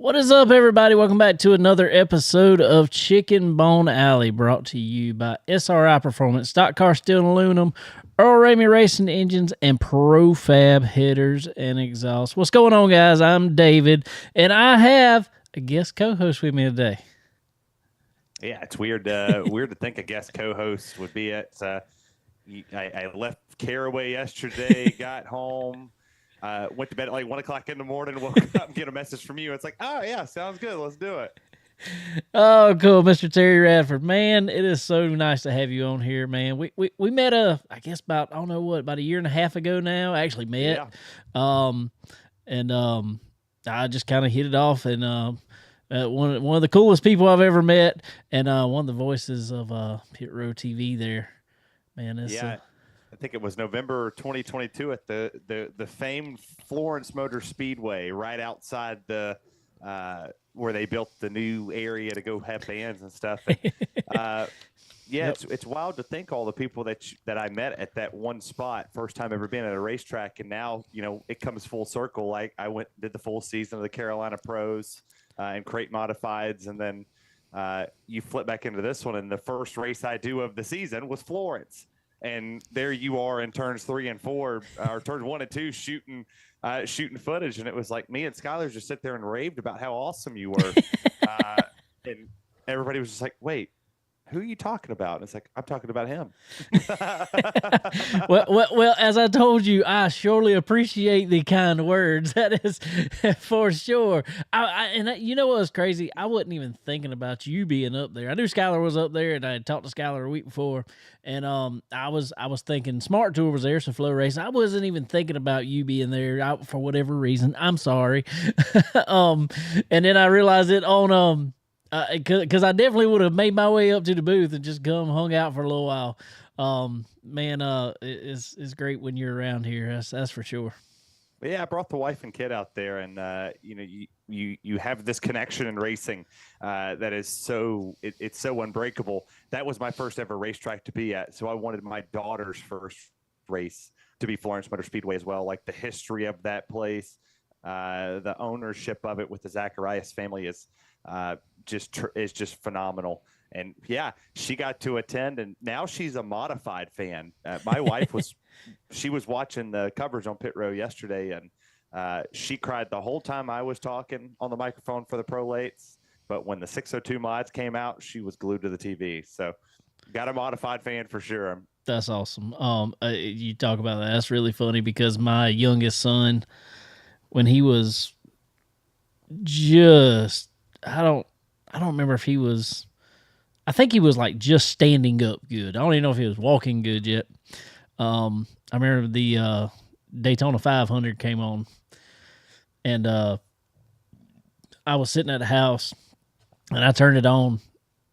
What is up, everybody? Welcome back to another episode of Chicken Bone Alley, brought to you by SRI Performance, Stock Car Steel and Aluminum, Earl Ramey Racing Engines, and Profab Headers and Exhaust. What's going on, guys? I'm David, and I have a guest co-host with me today. Yeah, it's weird. Weird to think a guest co-host would be at. I left Caraway yesterday, got home. Went to bed at like 1 o'clock in the morning, woke up and get a message from you. It's like, oh yeah, sounds good. Let's do it. Oh, cool, Mr. Terry Radford. Man, it is so nice to have you on here, man. We met I guess about, I don't know what, about a year and a half ago now. I actually met. Yeah. I just kind of hit it off, and one of the coolest people I've ever met, and one of the voices of Pit Row TV there. Man, Yeah. I think it was November 2022 at the famed Florence Motor Speedway, right outside the where they built the new area to go have bands and stuff. And, yeah, Yep. it's wild to think all the people that I met at that one spot, first time ever been at a racetrack, and now it comes full circle. Like I did the full season of the Carolina Pros and Crate Modifieds, and then you flip back into this one, and the first race I do of the season was Florence. And there you are in turns 3 and 4, or turns 1 and 2, shooting footage, and it was like me and Skylar just sit there and raved about how awesome you were, and everybody was just like, "Wait, who are you talking about?" And it's like, I'm talking about him. Well, as I told you, I surely appreciate the kind words. That is for sure. You know what was crazy? I wasn't even thinking about you being up there. I knew Skylar was up there, and I had talked to Skylar a week before, and I was thinking Smart Tour was there, so Flow Race. I wasn't even thinking about you being there for whatever reason. I'm sorry. And then I realized it on because I definitely would have made my way up to the booth and just hung out for a little while. Man, it's great when you're around here. That's for sure. But yeah, I brought the wife and kid out there, and you have this connection in racing that is it's so unbreakable. That was my first ever racetrack to be at, so I wanted my daughter's first race to be Florence Motor Speedway as well. Like the history of that place, the ownership of it with the Zacharias family is just phenomenal. And yeah, she got to attend, and now she's a modified fan. My wife was watching the coverage on Pit Row yesterday, and she cried the whole time I was talking on the microphone for the Pro Lates. But when the 602 mods came out, she was glued to the TV. So got a modified fan for sure. That's awesome. You talk about that. That's really funny because my youngest son, when he was just, I don't remember if he was, I think he was like just standing up good. I don't even know if he was walking good yet. I remember the Daytona 500 came on, and I was sitting at the house, and I turned it on,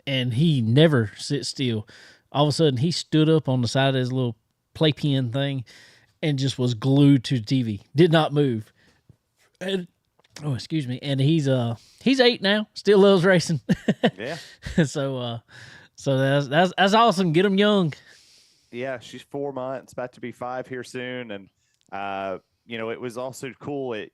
and he never sits still. All of a sudden, he stood up on the side of his little playpen thing and just was glued to the TV. Did not move. And excuse me. And he's 8 now. Still loves racing. Yeah. So that's awesome. Get him young. Yeah, she's 4 months, about to be 5 here soon, and it was also cool. I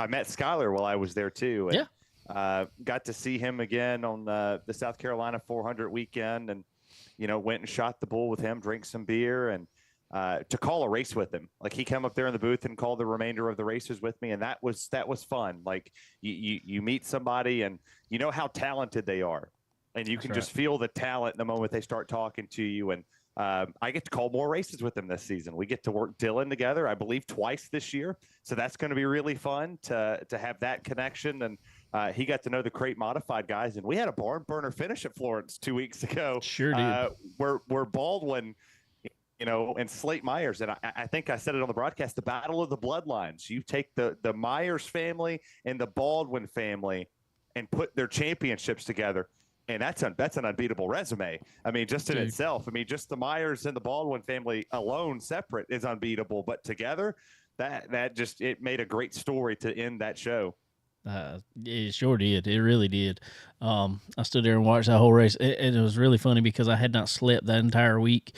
met Skylar while I was there too. And, yeah. Got to see him again on the South Carolina 400 weekend, and went and shot the bull with him, drank some beer, and to call a race with him. Like he came up there in the booth and called the remainder of the races with me, and that was fun. Like you meet somebody, and you know how talented they are, and you can just feel the talent the moment they start talking to you. And I get to call more races with them this season. We get to work Dylan together, I believe, twice this year. So that's going to be really fun to have that connection. And he got to know the Crate Modified guys. And we had a barn burner finish at Florence 2 weeks ago. Sure did. Where Baldwin, and Slate Myers. And I think I said it on the broadcast, the battle of the bloodlines. You take the Myers family and the Baldwin family and put their championships together. And that's an unbeatable resume. I mean, just in itself. I mean, just the Myers and the Baldwin family alone, separate, is unbeatable. But together, that just it made a great story to end that show. It sure did. It really did. I stood there and watched that whole race, and it was really funny because I had not slept that entire week,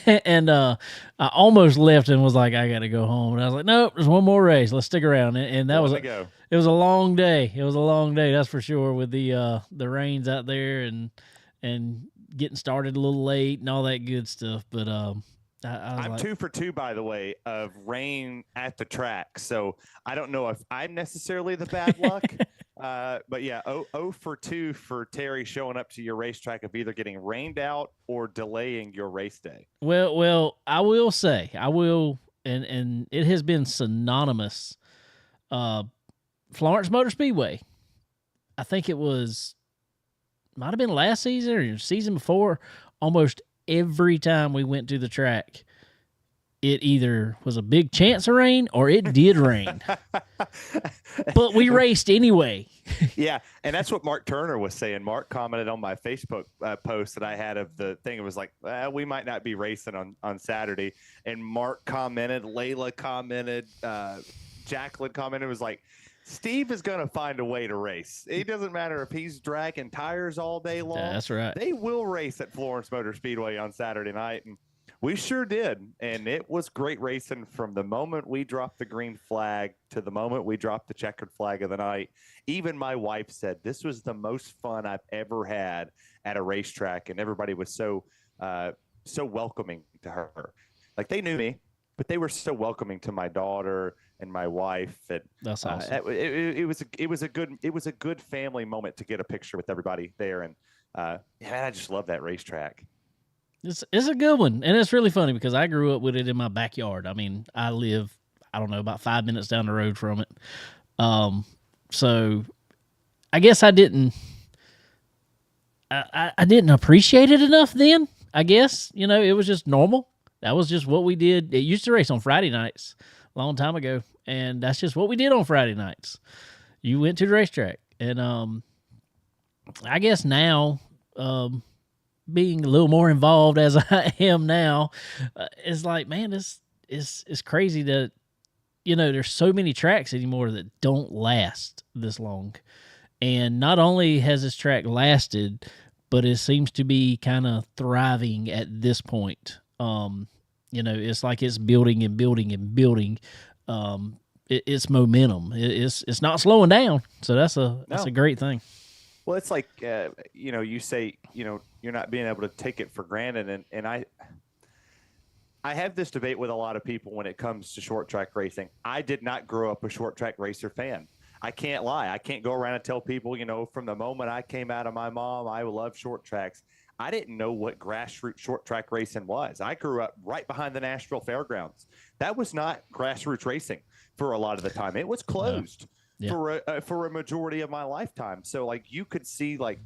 and I almost left and was like, I got to go home, and I was like, nope, there's one more race. Let's stick around, and that was it was a long day. It was a long day, that's for sure, with the rains out there and getting started a little late and all that good stuff. But I'm like, 2 for 2, by the way, of rain at the track. So I don't know if I'm necessarily the bad luck. But yeah, 0 for 2 for Terry showing up to your racetrack of either getting rained out or delaying your race day. Well, I will say, and it has been synonymous. Florence Motor Speedway, I think it might have been last season or season before, almost every time we went to the track, it either was a big chance of rain or it did rain. But we raced anyway. Yeah, and that's what Mark Turner was saying. Mark commented on my Facebook post that I had of the thing. It was like, we might not be racing on Saturday. And Mark commented, Layla commented, Jacqueline commented. It was like, Steve is going to find a way to race. It doesn't matter if he's dragging tires all day long. That's right. They will race at Florence Motor Speedway on Saturday night. And we sure did. And it was great racing from the moment we dropped the green flag to the moment we dropped the checkered flag of the night. Even my wife said this was the most fun I've ever had at a racetrack. And everybody was so welcoming to her. Like, they knew me, but they were so welcoming to my daughter and my wife. And that's awesome. It was a good family moment to get a picture with everybody there. And I just love that racetrack. It's a good one, and it's really funny because I grew up with it in my backyard. I mean, I live, I don't know, about 5 minutes down the road from it. So I guess I didn't appreciate it enough then. I guess, it was just normal. That was just what we did. It used to race on Friday nights a long time ago, and that's just what we did on Friday nights. You went to the racetrack, and I guess now, being a little more involved as I am now, it's like, man, it's crazy that, there's so many tracks anymore that don't last this long. And not only has this track lasted, but it seems to be kind of thriving at this point. It's like it's building and building and building. It's momentum. It's not slowing down. So that's a great thing. Well, it's like, you say, you're not being able to take it for granted. And I have this debate with a lot of people when it comes to short track racing. I did not grow up a short track racer fan. I can't lie. I can't go around and tell people, from the moment I came out of my mom, I love short tracks. I didn't know what grassroots short track racing was. I grew up right behind the Nashville Fairgrounds. That was not grassroots racing for a lot of the time. It was closed. Yeah. For a majority of my lifetime. So, like, you could see, like,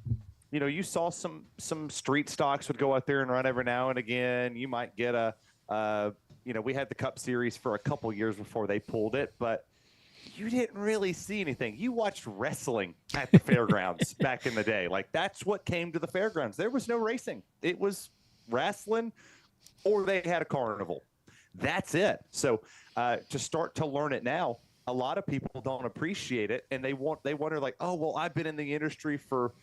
you saw some street stocks would go out there and run every now and again. You might get we had the Cup Series for a couple years before they pulled it, but you didn't really see anything. You watched wrestling at the fairgrounds back in the day. Like, that's what came to the fairgrounds. There was no racing. It was wrestling, or they had a carnival. That's it. So to start to learn it now, a lot of people don't appreciate it, and they wonder, like, oh, well, I've been in the industry for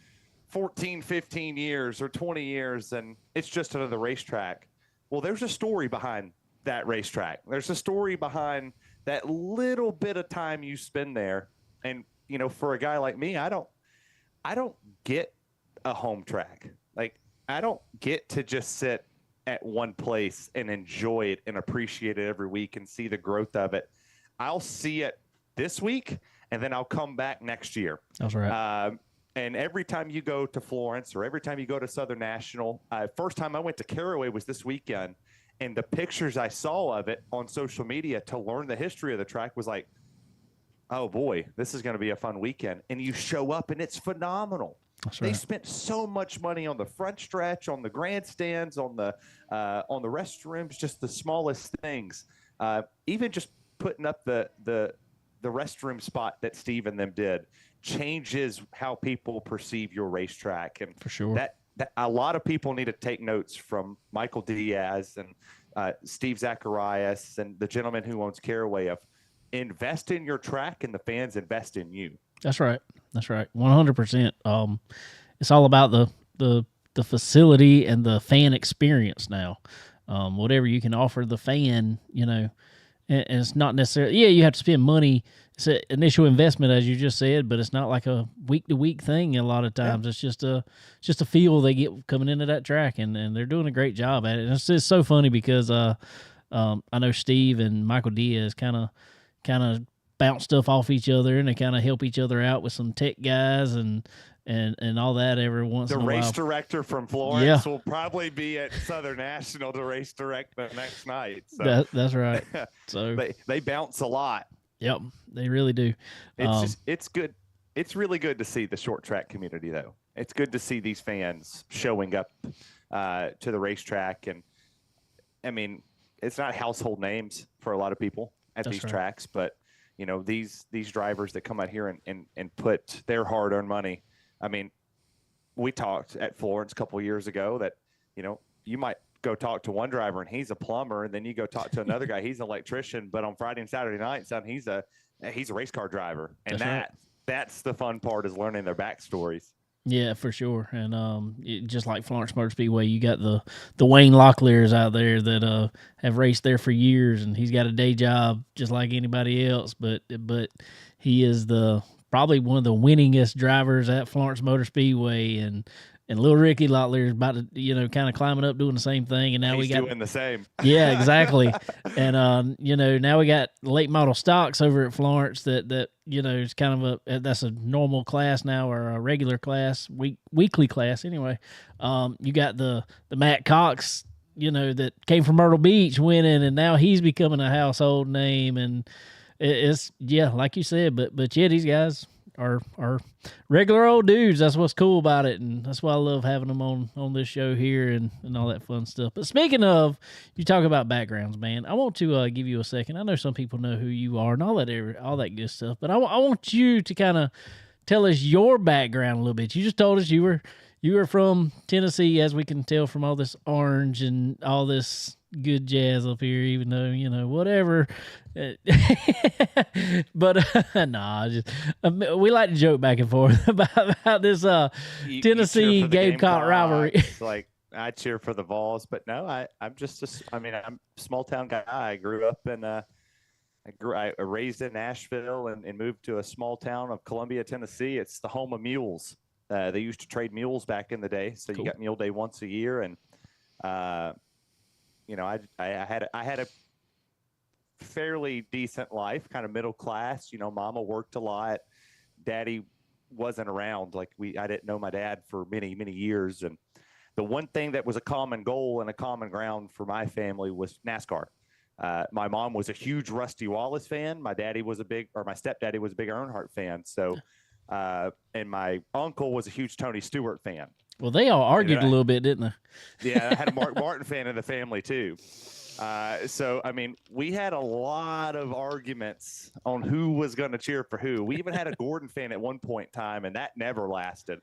14, 15 years or 20 years, and it's just another racetrack. Well, there's a story behind that racetrack. There's a story behind that little bit of time you spend there. And, for a guy like me, I don't get a home track. Like, I don't get to just sit at one place and enjoy it and appreciate it every week and see the growth of it. I'll see it this week, and then I'll come back next year. That's right. And every time you go to Florence or every time you go to Southern National, first time I went to Caraway was this weekend, and the pictures I saw of it on social media to learn the history of the track was like, oh boy, this is going to be a fun weekend. And you show up and it's phenomenal. That's right. They spent so much money on the front stretch, on the grandstands, on the restrooms, just the smallest things. Even just putting up the restroom spot that Steve and them did changes how people perceive your racetrack. And for sure, that a lot of people need to take notes from Michael Diaz and Steve Zacharias and the gentleman who owns Caraway of invest in your track, and the fans invest in you. That's right. That's right. 100%. It's all about the facility and the fan experience now. Whatever you can offer the fan, and it's not necessarily, yeah, you have to spend money. It's an initial investment, as you just said, but it's not like a week to week thing. A lot of Yeah. times, it's just a feel they get coming into that track, and they're doing a great job at it. And it's just so funny because I know Steve and Michael Diaz kind of bounce stuff off each other, and they kind of help each other out with some tech guys and all that every once The in a while. race director from Florence will probably be at Southern National to race direct the next night. So that's right. So they bounce a lot. Yep, they really do. It's good. It's really good to see the short track community, though. It's good to see these fans showing up to the racetrack, and I mean, it's not household names for a lot of people at these tracks, but these drivers that come out here and put their hard-earned money. I mean, we talked at Florence a couple of years ago that you might go talk to one driver and he's a plumber, and then you go talk to another guy, he's an electrician, but on Friday and Saturday nights, he's a race car driver, and that's the fun part, is learning their backstories. Yeah, for sure. And just like Florence Motor Speedway, you got the Wayne Locklears out there that have raced there for years, and he's got a day job just like anybody else. But he is probably one of the winningest drivers at Florence Motor Speedway, and little Ricky Locklear is about to kind of climbing up, doing the same thing. And now he's doing the same. Yeah, exactly. And now we got late model stocks over at Florence that is kind of that's a normal class now, or a regular class, weekly class anyway. You got the Matt Cox, that came from Myrtle Beach winning, and now he's becoming a household name. And it's like you said, but yeah, these guys are regular old dudes. That's what's cool about it, and that's why I love having them on this show here and all that fun stuff. But speaking of, you talk about backgrounds, man, I want to give you a second. I know some people know who you are and all that good stuff, but I want you to kind of tell us your background a little bit. You just told us you were from Tennessee, as we can tell from all this orange and all this good jazz up here, even though whatever. But we like to joke back and forth about this Tennessee Gamecock rivalry. Like, I cheer for the Vols, but no, I'm I'm a small town guy. I grew up in I raised in Nashville and moved to a small town of Columbia, Tennessee. It's the home of mules. They used to trade mules back in the day, so cool. You got Mule Day once a year, and I had a fairly decent life, kind of middle class. Mama worked a lot. Daddy wasn't around. I didn't know my dad for many, many years. And the one thing that was a common goal and a common ground for my family was NASCAR. My mom was a huge Rusty Wallace fan. My stepdaddy was a big Earnhardt fan. So, and my uncle was a huge Tony Stewart fan. Well, they all argued a little bit, didn't they? Yeah, I had a Mark Martin fan in the family too. So, I mean, we had a lot of arguments on who was going to cheer for who. We even had a Gordon fan at one point in time, and that never lasted.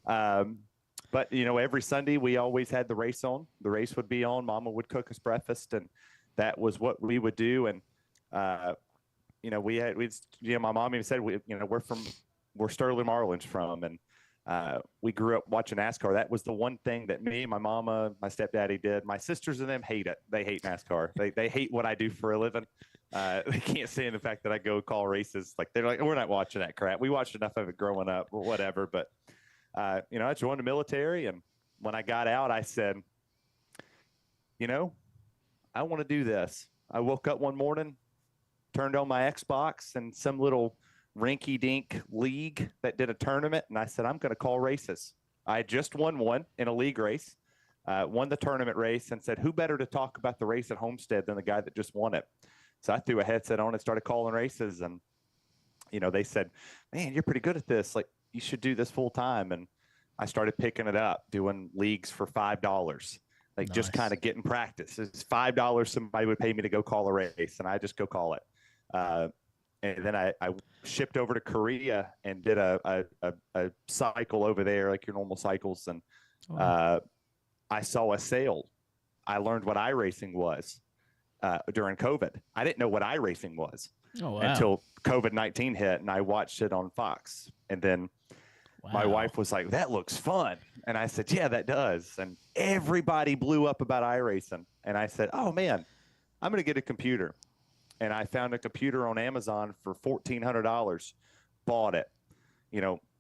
But, every Sunday we always had the race on. The race would be on. Mama would cook us breakfast, and that was what we would do. And, my mom even said, we're Sterling Marlin's from, and we grew up watching NASCAR. That was the one thing that me, my mama, my stepdaddy did. My sisters and them hate it. They hate NASCAR. They hate what I do for a living. They can't stand the fact that I go call races. They're like, we're not watching that crap. We watched enough of it growing up or whatever. But, I joined the military. And when I got out, I said, I want to do this. I woke up one morning, turned on my Xbox, and some little rinky-dink league that did a tournament, and I said, I'm going to call races. I had just won one in a league race, won the tournament race, and said, who better to talk about the race at Homestead than the guy that just won it? So I threw a headset on and started calling races, and they said, man, you're pretty good at this. You should do this full time. And I started picking it up, doing leagues for $5. Nice. Just kind of getting practice. It's $5 somebody would pay me to go call a race, and I just go call it. And then I shipped over to Korea and did a cycle over there, like your normal cycles. And I saw a sale. I learned what iRacing was. during COVID. I didn't know what iRacing was until COVID-19 hit, and I watched it on Fox. And then my wife was like, "That looks fun," and I said, "Yeah, that does." And everybody blew up about iRacing, and I said, "Oh man, I'm going to get a computer." And I found a computer on Amazon for $1,400. Bought it.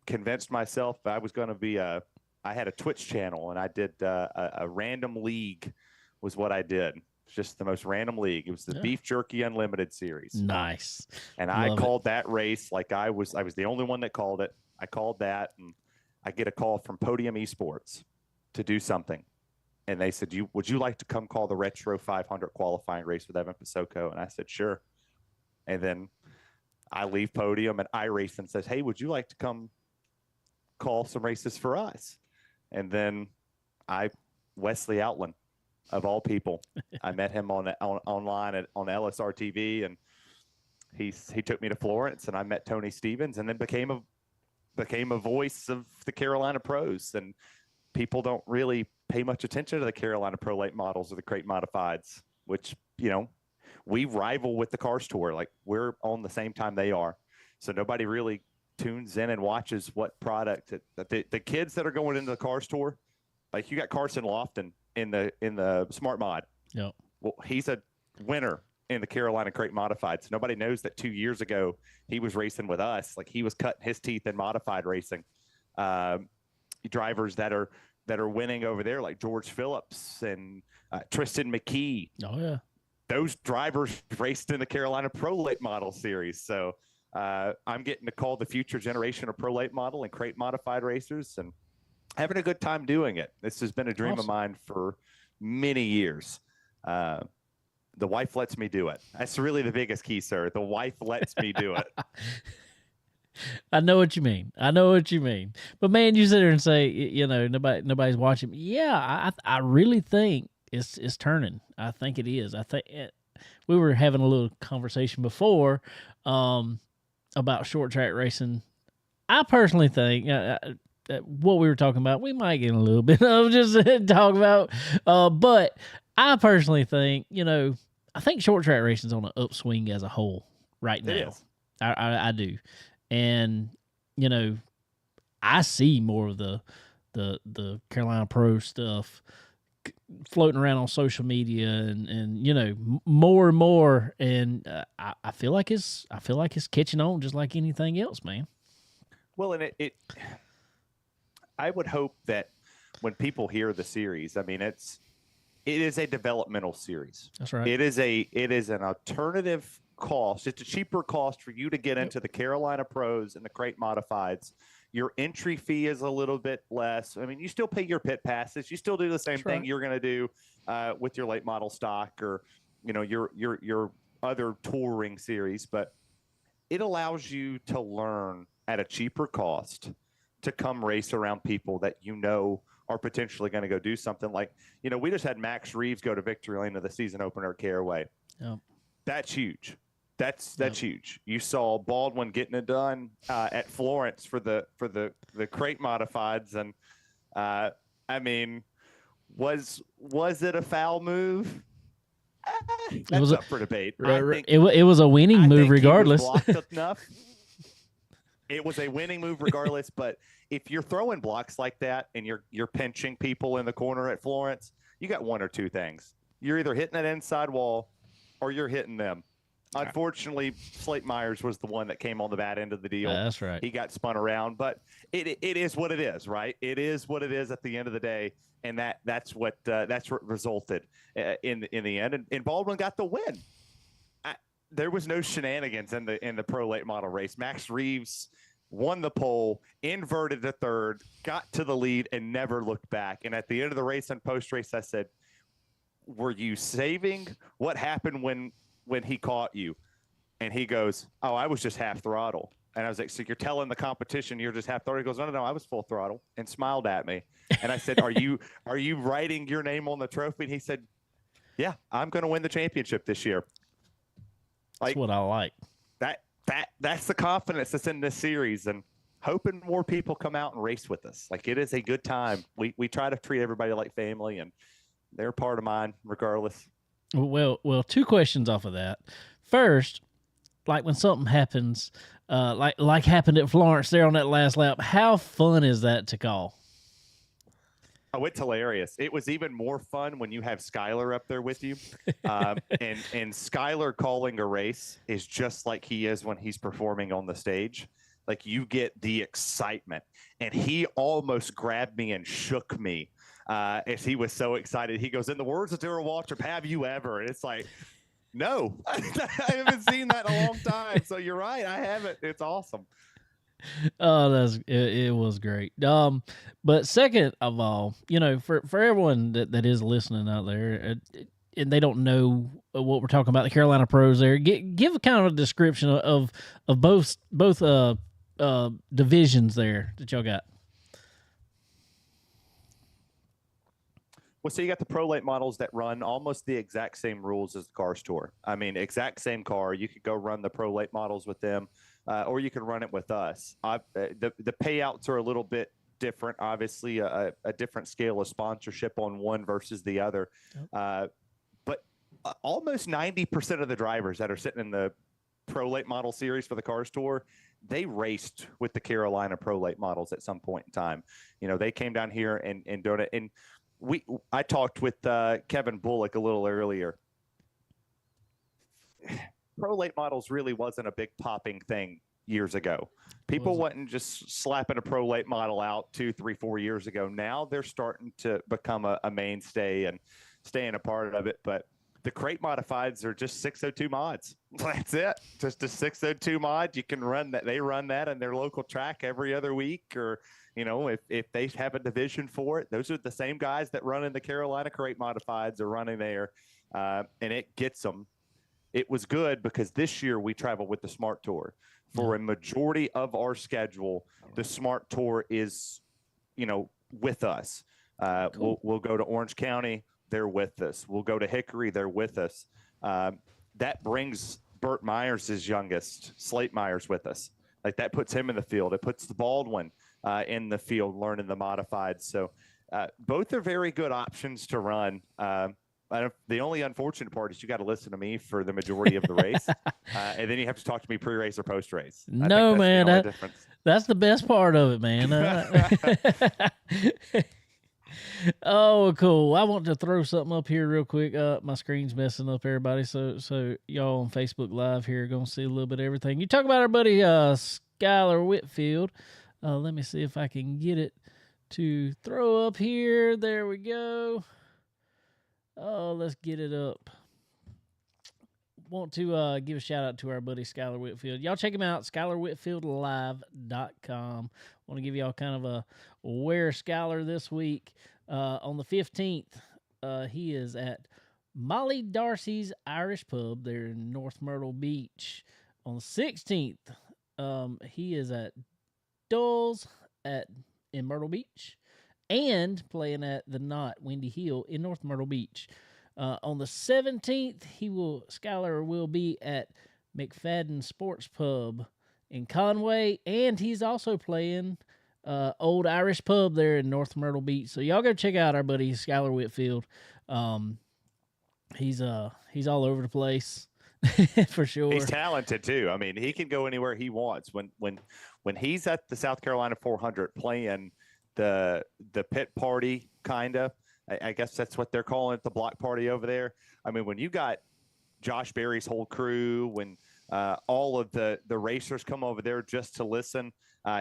Convinced myself I was going to be I had a Twitch channel, and I did a random league was what I did. It's just the most random league. It was the Beef Jerky Unlimited series. Nice. And I called that race like I was the only one that called it. I called that, and I get a call from Podium Esports to do something. And they said, would you like to come call the Retro 500 qualifying race with Evan Pasoko? And I said, sure. And then I leave Podium, and iRacing says, hey, would you like to come call some races for us? And then Wesley Outland, of all people, I met him online on LSR TV, and he took me to Florence, and I met Tony Stevens, and then became a voice of the Carolina Pros. And people don't really pay much attention to the Carolina Pro Late Models or the Crate Modifieds, which, we rival with the Cars Tour. Like, we're on the same time they are. So nobody really tunes in and watches what product the kids that are going into the Cars Tour. Like, you got Carson Lofton in the Smart Mod. Yep. Well, he's a winner in the Carolina Crate Modifieds. Nobody knows that 2 years ago he was racing with us. Like, he was cutting his teeth in modified racing. Drivers that are winning over there, like George Phillips and Tristan McKee. Oh yeah, those drivers raced in the Carolina Pro Late Model series. So I'm getting to call the future generation of Pro Late Model and Crate Modified racers, and having a good time doing it. This has been a dream of mine for many years. The wife lets me do it. That's really the biggest key, sir. The wife lets me do it. I know what you mean. But man, you sit there and say, nobody's watching. Yeah, I really think it's turning. I think it is. I think we were having a little conversation before about short track racing. I personally think what we were talking about, we might get a little bit of just talk about, but I personally think, I think short track racing is on an upswing as a whole right now. It is. I do. And, I see more of the Carolina Pro stuff floating around on social media and more and more. And I feel like it's catching on just like anything else, man. Well, and I would hope that when people hear the series, I mean, it is a developmental series. That's right. It is an alternative cost. It's a cheaper cost for you to get into the Carolina Pros and the Crate Modifieds. Your entry fee is a little bit less. I mean, you still pay your pit passes. You still do the same thing you're going to do with your late model stock or, your other touring series. But it allows you to learn at a cheaper cost to come race around people that are potentially going to go do something. Like, we just had Max Reeves go to Victory Lane to the season opener at Caraway. Yep. That's huge. That's huge. You saw Baldwin getting it done at Florence for the Crate Modifieds, and I mean, was it a foul move? That's up for debate. It was a winning move regardless. He was blocked enough. It was a winning move regardless, but if you're throwing blocks like that and you're pinching people in the corner at Florence, you got one or two things. You're either hitting that inside wall or you're hitting them. Unfortunately, Slate Myers was the one that came on the bad end of the deal. That's right. He got spun around, but it is what it is, right? It is what it is at the end of the day, and that's what resulted in the end. And Baldwin got the win. There was no shenanigans in the pro late model race. Max Reeves won the pole, inverted to third, got to the lead, and never looked back. And at the end of the race and post race, I said, "Were you saving? What happened when he caught you?" And he goes, "Oh, I was just half throttle." And I was like, "So you're telling the competition you're just half throttle?" He goes, No, I was full throttle," and smiled at me. And I said, Are you writing your name on the trophy? And he said, "Yeah, I'm going to win the championship this year." That's what I like. That's the confidence that's in this series, and hoping more people come out and race with us. Like, it is a good time. We try to treat everybody like family, and they're part of mine regardless. Well, two questions off of that. First, like when something happens, like happened at Florence there on that last lap, how fun is that to call? Oh, it's hilarious. It was even more fun when you have Skylar up there with you. And Skylar calling a race is just like he is when he's performing on the stage. Like you get the excitement. And he almost grabbed me and shook me as he was so excited. He goes, in the words of Darrell Waltrip, have you ever? And it's like, no, I haven't seen that in a long time. So you're right. I haven't. It's awesome. Oh, it was great. But second of all, for everyone that is listening out there, and they don't know what we're talking about, the Carolina Pros there, give kind of a description of both divisions there that y'all got. Well, so you got the Pro Late models that run almost the exact same rules as the Cars Tour. I mean, exact same car. You could go run the Pro Late models with them, or you can run it with us. The payouts are a little bit different. Obviously, a different scale of sponsorship on one versus the other. Yep. But almost 90% of the drivers that are sitting in the Pro Late model series for the Cars Tour, they raced with the Carolina Pro Late models at some point in time. They came down here and doing it. And I talked with Kevin Bullock a little earlier. Pro Late models really wasn't a big popping thing years ago. People wasn't just slapping a Pro Late model out 2, 3, 4 years ago. Now they're starting to become a mainstay and staying a part of it. But the crate modifieds are just 602 mods. That's it. Just a 602 mod. You can run that. They run that in their local track every other week, or if they have a division for it, those are the same guys that run in the Carolina crate modifieds are running there, and it gets them. It was good because this year we travel with the Smart Tour. For a majority of our schedule, the Smart Tour is, with us. Cool. We'll go to Orange County. They're with us. We'll go to Hickory. They're with us. That brings Burt Myers' youngest, Slate Myers, with us. Like that puts him in the field. It puts the Baldwin in the field learning the modified. So both are very good options to run. The only unfortunate part is you got to listen to me for the majority of the race. And then you have to talk to me pre-race or post-race. No, man, that's the best part of it, man. Oh, cool. I want to throw something up here real quick. My screen's messing up, everybody. So y'all on Facebook Live here are going to see a little bit of everything. You talk about our buddy Skylar Whitfield. Let me see if I can get it to throw up here. There we go. Oh, let's get it up. Want to give a shout out to our buddy Skylar Whitfield. Y'all check him out, SkylarWhitfieldLive.com. Want to give y'all kind of a where Skylar this week. On the 15th, he is at Molly Darcy's Irish Pub there in North Myrtle Beach. On the 16th, he is at Dulles in Myrtle Beach and playing at the Knot Windy Hill in North Myrtle Beach. On the 17th, Skylar will be at McFadden Sports Pub in Conway, and he's also playing Old Irish Pub there in North Myrtle Beach. So y'all go check out our buddy Skylar Whitfield. He's all over the place for sure. He's talented too. I mean, he can go anywhere he wants. When he's at the South Carolina 400 playing the pit party, kinda. I guess that's what they're calling it, the block party over there. I mean, when you got Josh Berry's whole crew, when all of the racers come over there just to listen,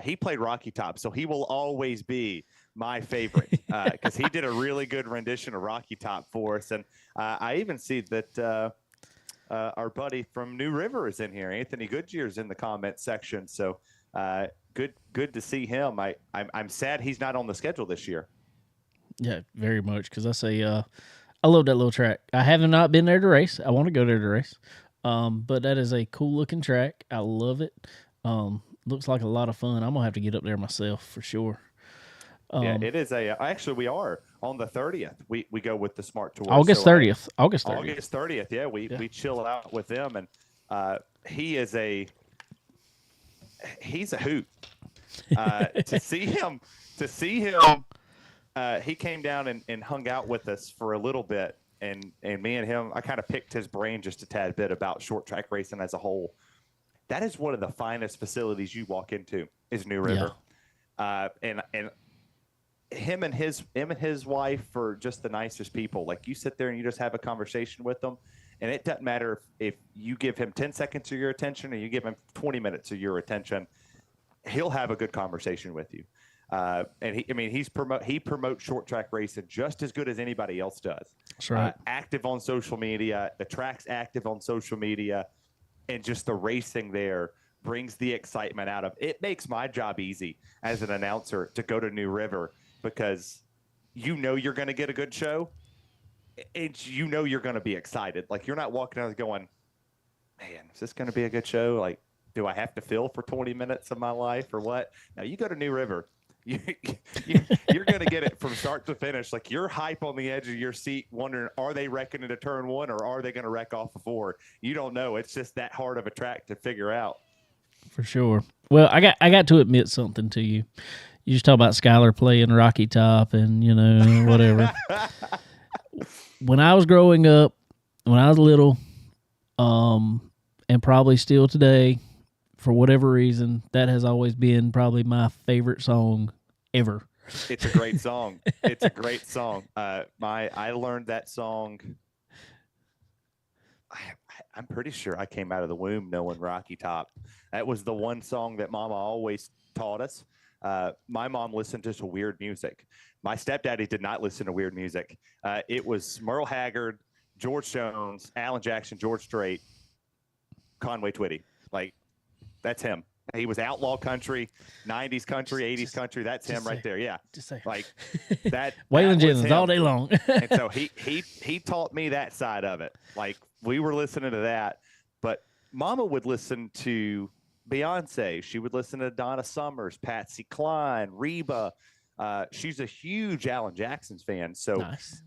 he played Rocky Top, so he will always be my favorite because he did a really good rendition of Rocky Top for us. And I even see that our buddy from New River is in here. Anthony Goodyear is in the comment section. So good to see him. I'm sad he's not on the schedule this year. Yeah, very much, because I say I love that little track. I have not been there to race. I want to go there to race. But that is a cool looking track. I love it. Looks like a lot of fun. I'm gonna have to get up there myself for sure. Yeah, it is actually we are on the 30th. We go with the Smart Tour. August 30th. August 30th. Yeah, we chill out with them, and he's a hoot. To see him, he came down and hung out with us for a little bit and me and him, I kind of picked his brain just a tad bit about short track racing as a whole. That is one of the finest facilities you walk into is New River. And him and his wife are just the nicest people. Like, you sit there and you just have a conversation with them, and it doesn't matter if you give him 10 seconds of your attention or you give him 20 minutes of your attention, he'll have a good conversation with you. And he promotes short track racing just as good as anybody else does. That's right. Active on social media, the track's active on social media, and just the racing there brings the excitement out of it. Makes my job easy as an announcer to go to New River, because you know you're going to get a good show, and you know you're going to be excited. Like, you're not walking out going, man, is this going to be a good show? Like, do I have to fill for 20 minutes of my life or what? Now, you go to New River, you're going to get it from start to finish. Like, you're hype on the edge of your seat wondering, are they wrecking into turn one or are they going to wreck off of four? You don't know. It's just that hard of a track to figure out. For sure. Well, I got to admit something to you. You just talk about Skylar playing Rocky Top and, whatever. When I was growing up, when I was little, and probably still today, for whatever reason, that has always been probably my favorite song ever. It's a great song. It's a great song. I learned that song. I'm pretty sure I came out of the womb knowing Rocky Top. That was the one song that Mama always taught us. My mom listened to some weird music. My stepdaddy did not listen to weird music. It was Merle Haggard, George Jones, Alan Jackson, George Strait, Conway Twitty. Like, that's him. He was outlaw country, 90s country, 80s country. That's him right there. Yeah. Just say, like that. Waylon that Jennings all day long. And so he taught me that side of it. Like, we were listening to that, but Mama would listen to Beyonce. She would listen to Donna Summers, Patsy Cline, Reba. She's a huge Alan Jackson's fan. So Nice.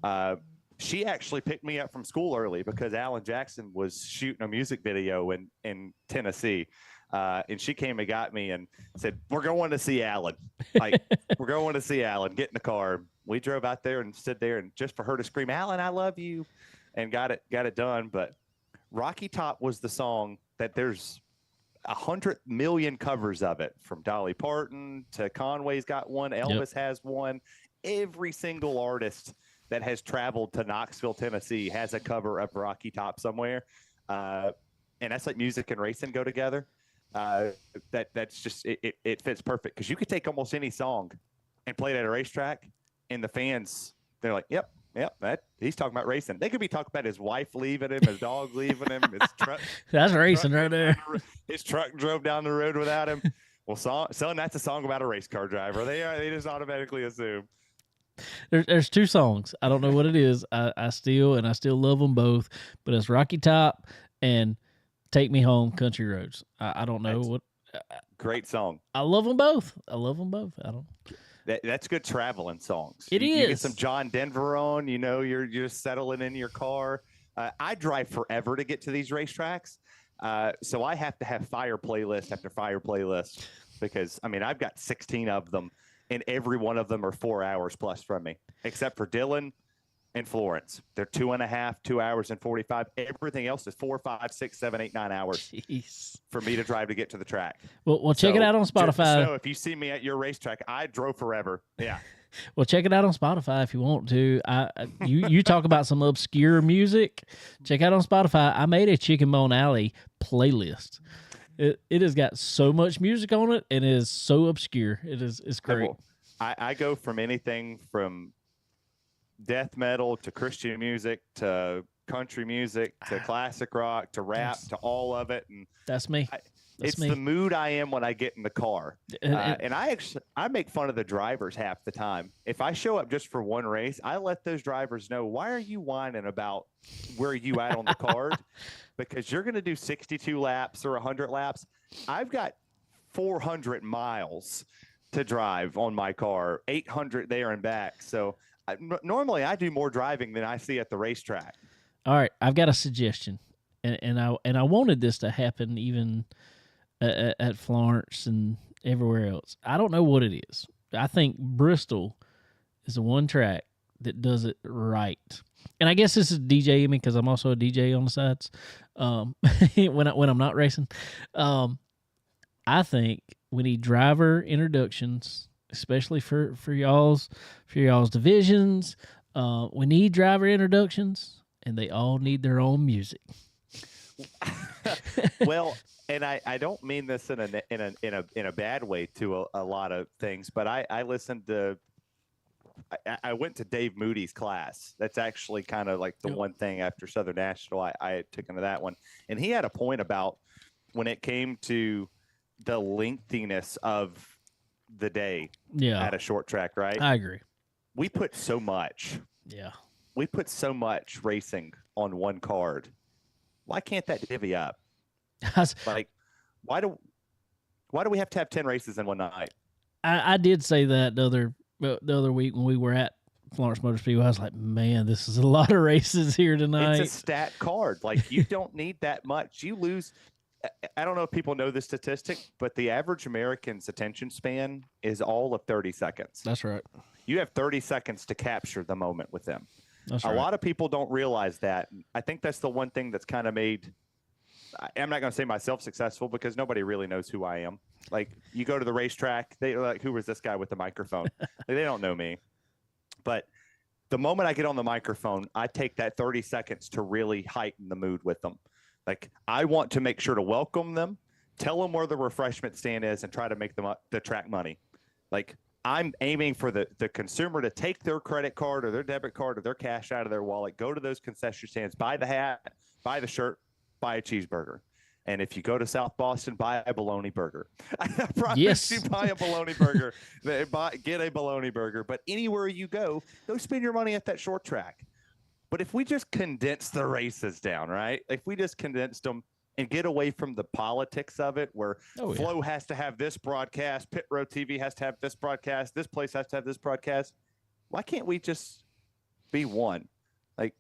She actually picked me up from school early because Alan Jackson was shooting a music video in Tennessee. And she came and got me and said, we're going to see Alan. Like, we're going to see Alan. Get in the car. We drove out there and stood there, and just for her to scream, Alan, I love you, and got it done. But Rocky Top was the song that there's 100 million covers of it, from Dolly Parton to Conway's got one. Elvis has one. Every single artist that has traveled to Knoxville, Tennessee has a cover of Rocky Top somewhere. And that's like music and racing go together. That's just, it fits perfect, because you could take almost any song and play it at a racetrack, and the fans, they're like, yep, he's talking about racing. They could be talking about his wife leaving him, his dog leaving him, his truck. That's racing right there. His truck drove down the road without him. Well, son, that's a song about a race car driver. They just automatically assume. There's two songs. I don't know what it is. I still love them both, but it's Rocky Top and Take Me Home, Country Roads. I don't know what. Great song. I love them both. I don't. That's good traveling songs. It is. You get some John Denver on. You're just settling in your car. I drive forever to get to these racetracks, so I have to have fire playlist after fire playlist, because I've got 16 of them, and every one of them are 4 hours plus from me, except for Dillon and Florence. They're 2.5, 2 hours and 45. Everything else is 4, 5, 6, 7, 8, 9 hours Jeez. for me to drive to get to the track. Well, check it out on Spotify. So if you see me at your racetrack, I drove forever. Yeah. Well, check it out on Spotify if you want to. You talk about some obscure music. Check out on Spotify. I made a Chicken Bone Alley playlist. It has got so much music on it, and it is so obscure. It's great. I go from anything from death metal to Christian music to country music to classic rock to rap to all of it, and that's me. It's the mood I am when I get in the car. And I make fun of the drivers half the time. If I show up just for one race, I let those drivers know, why are you whining about where you at on the card? Because you're going to do 62 laps or 100 laps. I've got 400 miles to drive on my car, 800 there and back. So normally I do more driving than I see at the racetrack. All right, I've got a suggestion. And I wanted this to happen even at Florence and everywhere else. I don't know what it is. I think Bristol is the one track that does it right. And I guess this is DJing me because I'm also a DJ on the sides. When I'm not racing, I think we need driver introductions, especially for y'all's divisions. We need driver introductions, and they all need their own music. Well, and I don't mean this in a bad way to a lot of things, but I listened to. I went to Dave Moody's class. That's actually kind of like the one thing after Southern National I took into that one. And he had a point about when it came to the lengthiness of the day at a short track, right? I agree. We put so much. Yeah. We put so much racing on one card. Why can't that divvy up? Like, why do we have to have 10 races in one night? I did say that the other week when we were at Florence Motor Speedway. I was like, man, this is a lot of races here tonight. It's a stat card. Like, you don't need that much. You lose. I don't know if people know this statistic, but the average American's attention span is all of 30 seconds. That's right. You have 30 seconds to capture the moment with them. That's a right. lot of people don't realize that. I think that's the one thing that's kind of made. I'm not going to say myself successful because nobody really knows who I am. Like, you go to the racetrack, they're like, who was this guy with the microphone? They don't know me. But the moment I get on the microphone, I take that 30 seconds to really heighten the mood with them. Like, I want to make sure to welcome them, tell them where the refreshment stand is, and try to make them the track money. Like, I'm aiming for the consumer to take their credit card or their debit card or their cash out of their wallet, go to those concession stands, buy the hat, buy the shirt, buy a cheeseburger. And if you go to South Boston, buy a bologna burger. I promise you, buy a bologna burger. Get a bologna burger. But anywhere you go spend your money at that short track. But if we just condense the races down, right? If we just condensed them and get away from the politics of it, where Flow has to have this broadcast, Pit Road TV has to have this broadcast, this place has to have this broadcast. Why can't we just be one? Like,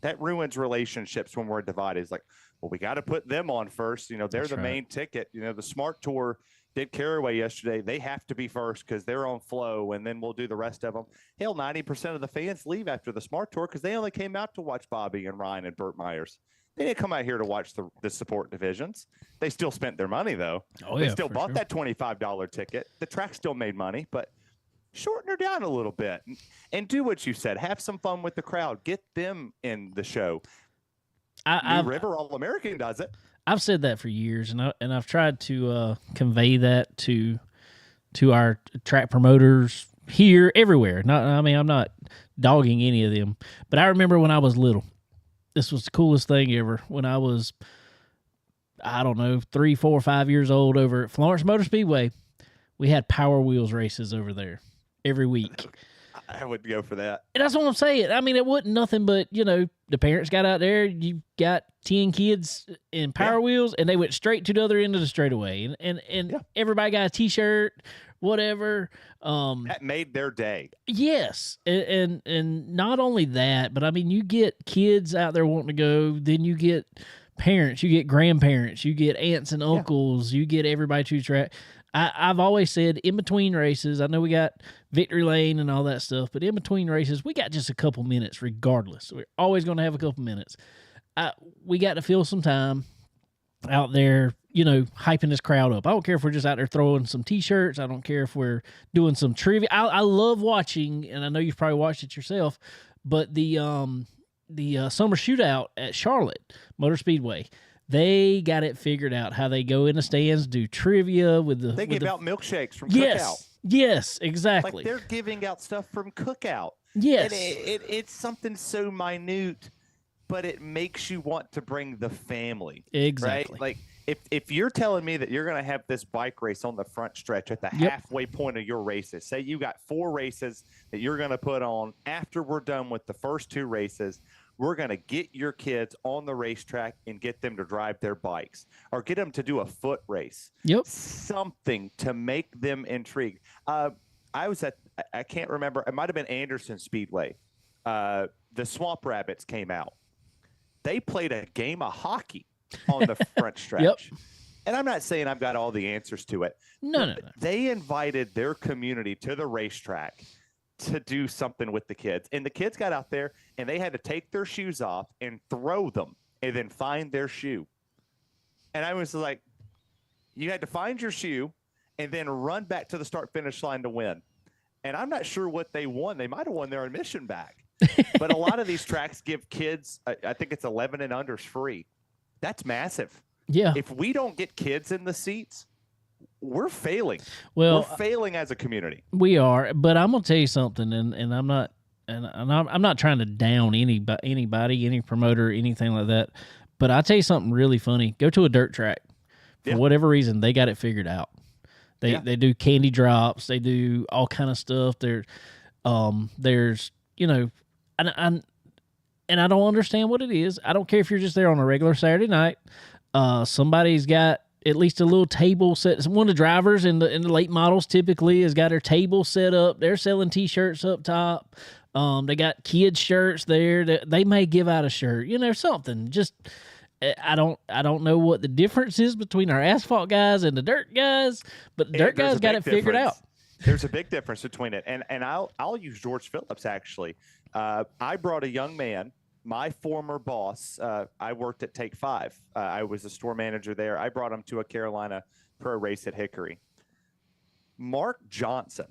that ruins relationships when we're divided. It's like, well, we got to put them on first. You know, they're the main ticket. You know, the Smart Tour did Caraway yesterday. They have to be first because they're on Flow, and then we'll do the rest of them. Hell, 90% of the fans leave after the Smart Tour because they only came out to watch Bobby and Ryan and Burt Myers. They didn't come out here to watch the support divisions. They still spent their money, though. They still bought that $25 ticket. The track still made money, but shorten her down a little bit and do what you said. Have some fun with the crowd. Get them in the show. New River All-American does it. I've said that for years, and I've tried to convey that to our track promoters here, everywhere. I'm not dogging any of them, but I remember when I was little, this was the coolest thing ever. When I was, I don't know, 3, 4, 5 years old, over at Florence Motor Speedway, we had Power Wheels races over there every week. I would go for that. And that's what I'm saying. I mean, it wasn't nothing but, the parents got out there, you got 10 kids in Power Wheels, and they went straight to the other end of the straightaway. And everybody got a T-shirt, whatever. That made their day. Yes. And not only that, but I mean, you get kids out there wanting to go, then you get parents, you get grandparents, you get aunts and uncles, you get everybody to track. I've always said, in between races, I know we got Victory Lane and all that stuff, but in between races, we got just a couple minutes regardless. We're always going to have a couple minutes. We got to fill some time out there, hyping this crowd up. I don't care if we're just out there throwing some T-shirts. I don't care if we're doing some trivia. I love watching, and I know you've probably watched it yourself, but the summer shootout at Charlotte Motor Speedway, they got it figured out how they go in the stands, do trivia with the. They give out milkshakes from Cookout. Yes, exactly. Like, they're giving out stuff from Cookout. Yes, and it's something so minute, but it makes you want to bring the family. Exactly. Right? Like, if you're telling me that you're going to have this bike race on the front stretch at the halfway point of your races, say you got 4 races that you're going to put on after we're done with the first 2 races. We're going to get your kids on the racetrack and get them to drive their bikes or get them to do a foot race. Yep. Something to make them intrigued. I can't remember. It might have been Anderson Speedway. The Swamp Rabbits came out. They played a game of hockey on the front stretch. Yep. And I'm not saying I've got all the answers to it. No. They invited their community to the racetrack to do something with the kids. And the kids got out there and they had to take their shoes off and throw them and then find their shoe. And I was like, you had to find your shoe and then run back to the start finish line to win. And I'm not sure what they won. They might have won their admission back. But a lot of these tracks give kids, I think it's 11 and unders free. That's massive. Yeah. If we don't get kids in the seats, we're failing. Well, we're failing as a community. We are, but I'm gonna tell you something, and I'm not, I'm not trying to down anybody, any promoter, anything like that. But I'll tell you something really funny. Go to a dirt track. For whatever reason, they got it figured out. They do candy drops. They do all kind of stuff. There's and I don't understand what it is. I don't care if you're just there on a regular Saturday night. Somebody's got at least a little table set. One of the drivers in the late models typically has got their table set up. They're selling T-shirts up top. They got kids shirts there. They may give out a shirt, something. Just I don't know what the difference is between our asphalt guys and the dirt guys, but the dirt guys got it figured out. There's a big difference between it, and I'll use George Phillips actually. I brought a young man. My former boss, I worked at Take 5. I was a store manager there. I brought him to a Carolina pro race at Hickory. Mark Johnson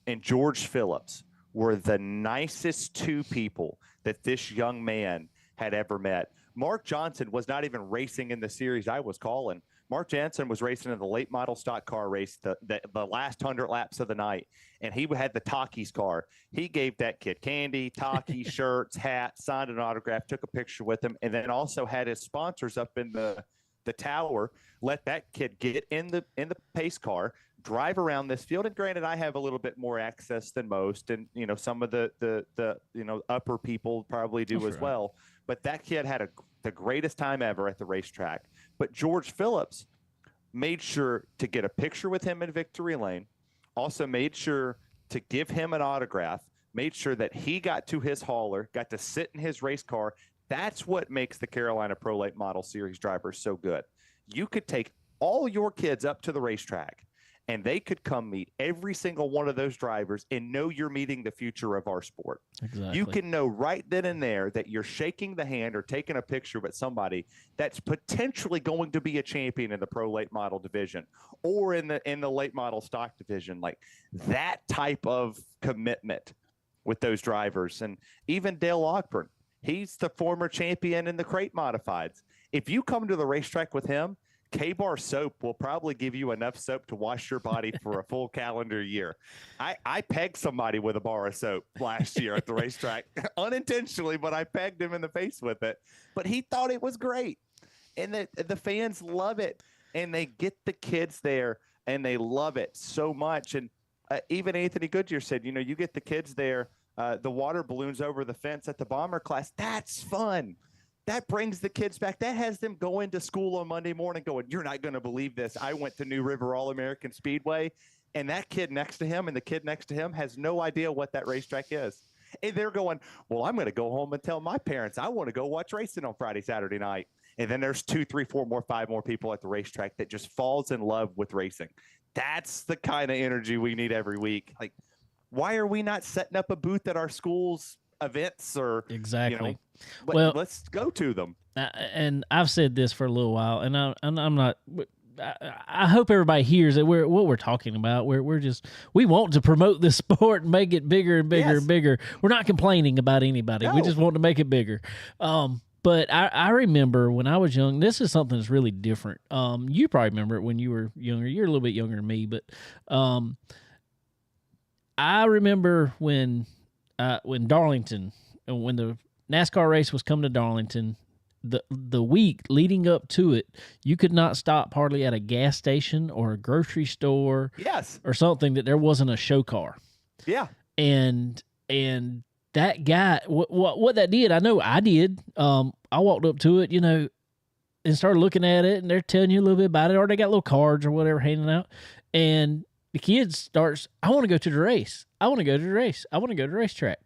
and George Phillips were the nicest two people that this young man had ever met. Mark Johnson was not even racing in the series I was calling. Mark Johnson was racing in the late model stock car race, the last 100 laps of the night, and he had the Takis car. He gave that kid candy, Takis, shirts, hats, signed an autograph, took a picture with him, and then also had his sponsors up in the tower. Let that kid get in the pace car, drive around this field. And granted, I have a little bit more access than most, and some of the upper people probably do as well. But that kid had the greatest time ever at the racetrack. But George Phillips made sure to get a picture with him in Victory Lane, also made sure to give him an autograph, made sure that he got to his hauler, got to sit in his race car. That's what makes the Carolina Pro Late Model Series drivers so good. You could take all your kids up to the racetrack, and they could come meet every single one of those drivers and know you're meeting the future of our sport. Exactly. You can know right then and there that you're shaking the hand or taking a picture with somebody that's potentially going to be a champion in the pro late model division or in the late model stock division. Like that type of commitment with those drivers. And even Dale Ogburn, he's the former champion in the crate modifieds. If you come to the racetrack with him, K-Bar soap will probably give you enough soap to wash your body for a full calendar year. I pegged somebody with a bar of soap last year at the racetrack, unintentionally, but I pegged him in the face with it. But he thought it was great. And the fans love it. And they get the kids there, and they love it so much. And even Anthony Goodyear said, you get the kids there, the water balloons over the fence at the bomber class. That's fun. That brings the kids back. That has them going to school on Monday morning going, you're not going to believe this. I went to New River All-American Speedway, and that kid next to him and the kid next to him has no idea what that racetrack is. And they're going, well, I'm going to go home and tell my parents I want to go watch racing on Friday, Saturday night. And then there's 2, 3, 4 more, 5 more people at the racetrack that just falls in love with racing. That's the kind of energy we need every week. Like, why are we not setting up a booth at our schools events or exactly well, let's go to them. And I've said this for a little while, and I'm not. I hope everybody hears that what we're talking about. We want to promote this sport and make it bigger and bigger and bigger. We're not complaining about anybody. No. We just want to make it bigger. But I remember when I was young, this is something that's really different. You probably remember it when you were younger. You're a little bit younger than me, but I remember when Darlington, when the NASCAR race was coming to Darlington, the week leading up to it, you could not stop hardly at a gas station or a grocery store, or something that there wasn't a show car. Yeah, and that guy, what that did, I know I did. I walked up to it, and started looking at it, and they're telling you a little bit about it, or they got little cards or whatever handing out, and the kid starts, I want to go to the race. I want to go to the race. I want to go to the racetrack.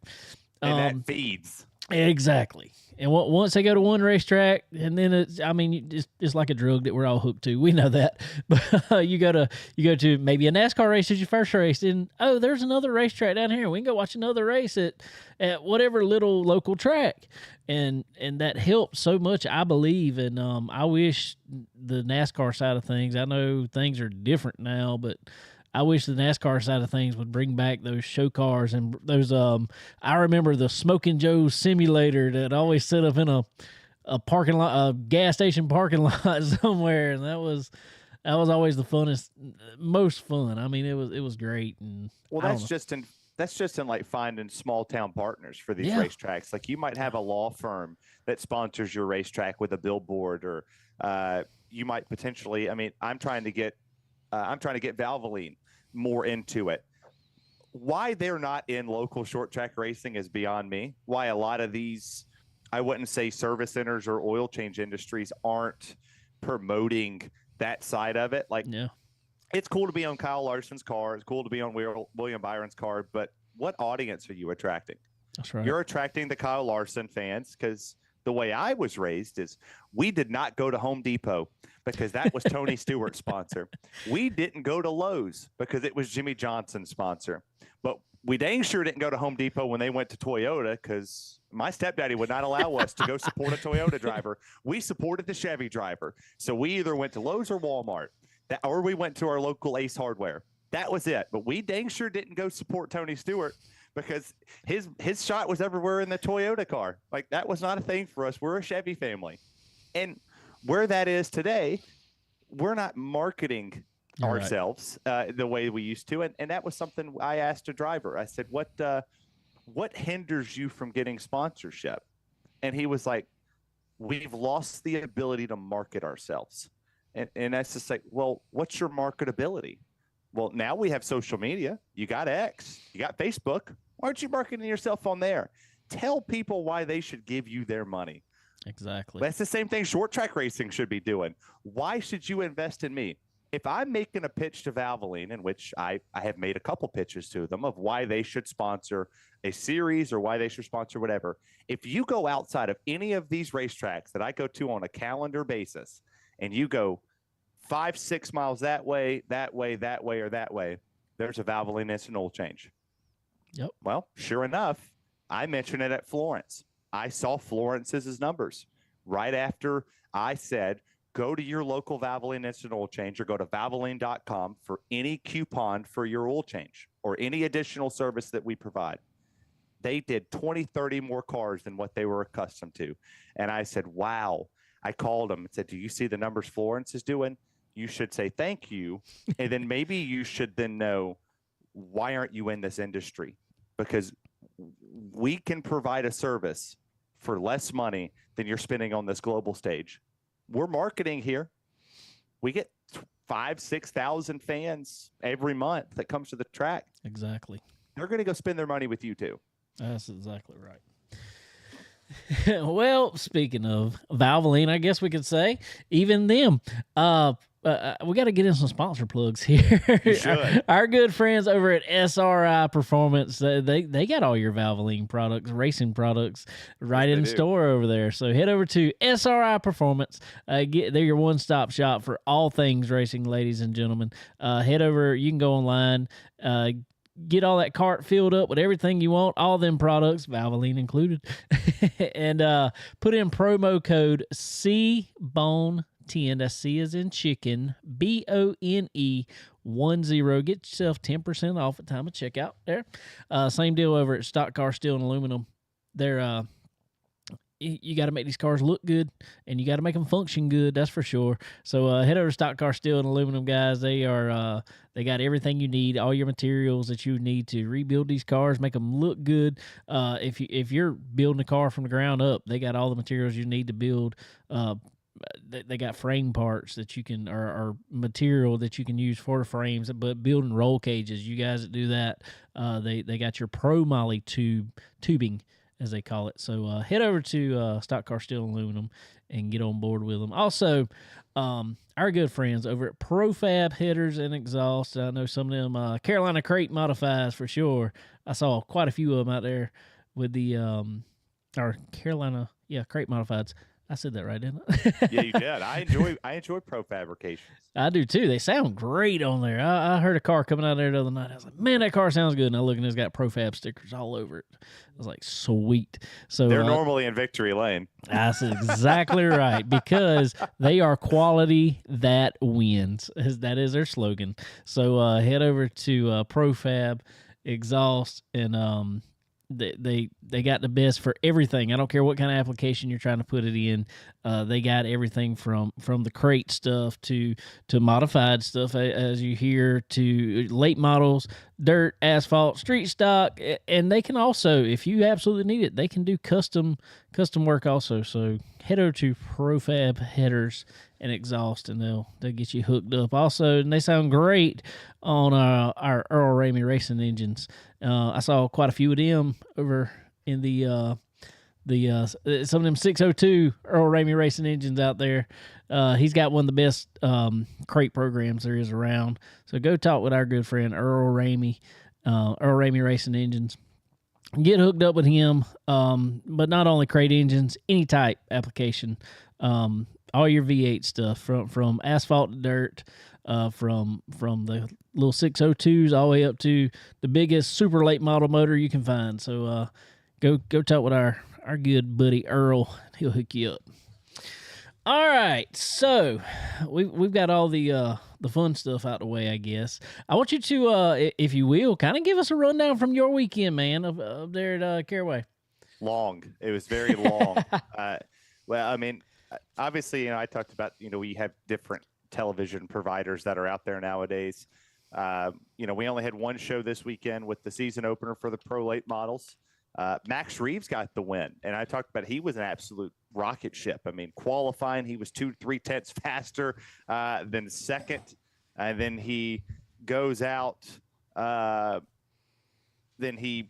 And that feeds. Exactly. And once they go to one racetrack, and then it's like a drug that we're all hooked to. We know that. But you go to maybe a NASCAR race as your first race, and there's another racetrack down here. We can go watch another race at whatever little local track, and that helps so much, I believe. And I wish the NASCAR side of things. I know things are different now, but I wish the NASCAR side of things would bring back those show cars and those. I remember the Smoking Joe simulator that always set up in a parking lot, a gas station parking lot somewhere, and that was always the funnest, most fun. I mean, it was great. And well, that's just in like finding small town partners for these racetracks. Like you might have a law firm that sponsors your racetrack with a billboard, or you might potentially. I mean, I'm trying to get Valvoline more into it. Why they're not in local short track racing is beyond me. Why a lot of these, I wouldn't say service centers or oil change industries, aren't promoting that side of it. Like, it's cool to be on Kyle Larson's car. It's cool to be on William Byron's car. But what audience are you attracting? That's right. You're attracting the Kyle Larson fans, because the way I was raised is we did not go to Home Depot because that was Tony Stewart's sponsor. We didn't go to Lowe's because it was Jimmy Johnson's sponsor. But we dang sure didn't go to Home Depot when they went to Toyota, because my stepdaddy would not allow us to go support a Toyota driver. We supported the Chevy driver. So we either went to Lowe's or Walmart, or we went to our local Ace Hardware. That was it. But we dang sure didn't go support Tony Stewart, because his shot was everywhere in the Toyota car. Like, that was not a thing for us. We're a Chevy family. And where that is today, we're not marketing ourselves the way we used to. And that was something I asked a driver. I said, what hinders you from getting sponsorship? And he was like, we've lost the ability to market ourselves. And that's just like, well, what's your marketability? Well, now we have social media. You got X, you got Facebook. Why aren't you marketing yourself on there? Tell people why they should give you their money. Exactly. That's the same thing short track racing should be doing. Why should you invest in me? If I'm making a pitch to Valvoline, in which I have made a couple pitches to them of why they should sponsor a series or why they should sponsor whatever, if you go outside of any of these racetracks that I go to on a calendar basis, and you go 5-6 miles that way, or that way, there's a Valvoline Instant Oil Change. Yep. Well, sure enough, I mentioned it at Florence. I saw Florence's numbers right after I said, go to your local Valvoline Instant Oil Change, or go to Valvoline.com for any coupon for your oil change or any additional service that we provide. They did 20, 30 more cars than what they were accustomed to. And I said, wow. I called them and said, do you see the numbers Florence is doing? You should say thank you. And then maybe you should then know, why aren't you in this industry? Because we can provide a service for less money than you're spending on this global stage. We're marketing here. We get 5,000-6,000 fans every month that comes to the track. Exactly. They're going to go spend their money with you too. That's exactly right. Well, speaking of Valvoline, I guess we could say even them. We got to get in some sponsor plugs here. Our good friends over at SRI Performance, they got all your Valvoline products, racing products, right in store over there. So head over to SRI Performance. They're your one-stop shop for all things racing, ladies and gentlemen. Head over. You can go online. Get all that cart filled up with everything you want, all them products, Valvoline included, and put in promo code CBONE10. That's C as in chicken, BONE 10. Get yourself 10% off at time of checkout there. Same deal over at Stock Car Steel and Aluminum. They're you got to make these cars look good, and you got to make them function good. That's for sure. So head over to Stock Car Steel and Aluminum, guys. They are they got everything you need, all your materials that you need to rebuild these cars, make them look good. If you're building a car from the ground up, they got all the materials you need to build. They got frame parts that you can, or material that you can use for the frames. But building roll cages, you guys that do that, they got your Pro Moly tubing, as they call it. So head over to Stock Car Steel and Aluminum and get on board with them. Also, our good friends over at Profab Headers and Exhaust. I know some of them Carolina Crate Modifies for sure. I saw quite a few of them out there with the or Carolina, crate modifieds. I said that right, didn't Yeah, I? you did. I enjoy Pro Fabrications. I do too. They sound great on there. I heard a car coming out of there the other night. I was like, man, that car sounds good. And I look and it's got Profab stickers all over it. I was like, sweet. So They're normally in Victory Lane. that's exactly right, because they are quality that wins. That is their slogan. So head over to Profab Exhaust, and they got the best for everything. I don't care what kind of application you're trying to put it in. They got everything from the crate stuff to modified stuff, as you hear, to late models, dirt, asphalt, street stock, and they can also, if you absolutely need it, they can do custom work also. So head over to Profab Headers and Exhaust, and they'll get you hooked up. Also, and they sound great on our Earl Ramey racing engines. I saw quite a few of them over in the some of them 602 Earl Ramey racing engines out there. He's got one of the best crate programs there is around. So go talk with our good friend Earl Ramey Racing Engines. Get hooked up with him, but not only crate engines, any type application. All your V8 stuff from asphalt to dirt, from the little 602s all the way up to the biggest super late model motor you can find. So go talk with our good buddy Earl. He'll hook you up. All right, so we've got all the fun stuff out the way, I guess. I want you to, if you will, kind of give us a rundown from your weekend, man, up there at Caraway. Long. It was very long. Well, I mean, obviously, I talked about, we have different television providers that are out there nowadays. We only had one show this weekend with the season opener for the Pro Late models. Max Reeves got the win, and I talked about he was an absolute rocket ship. I mean, qualifying, he was 2-3 tenths faster than second, and then he goes out. Then he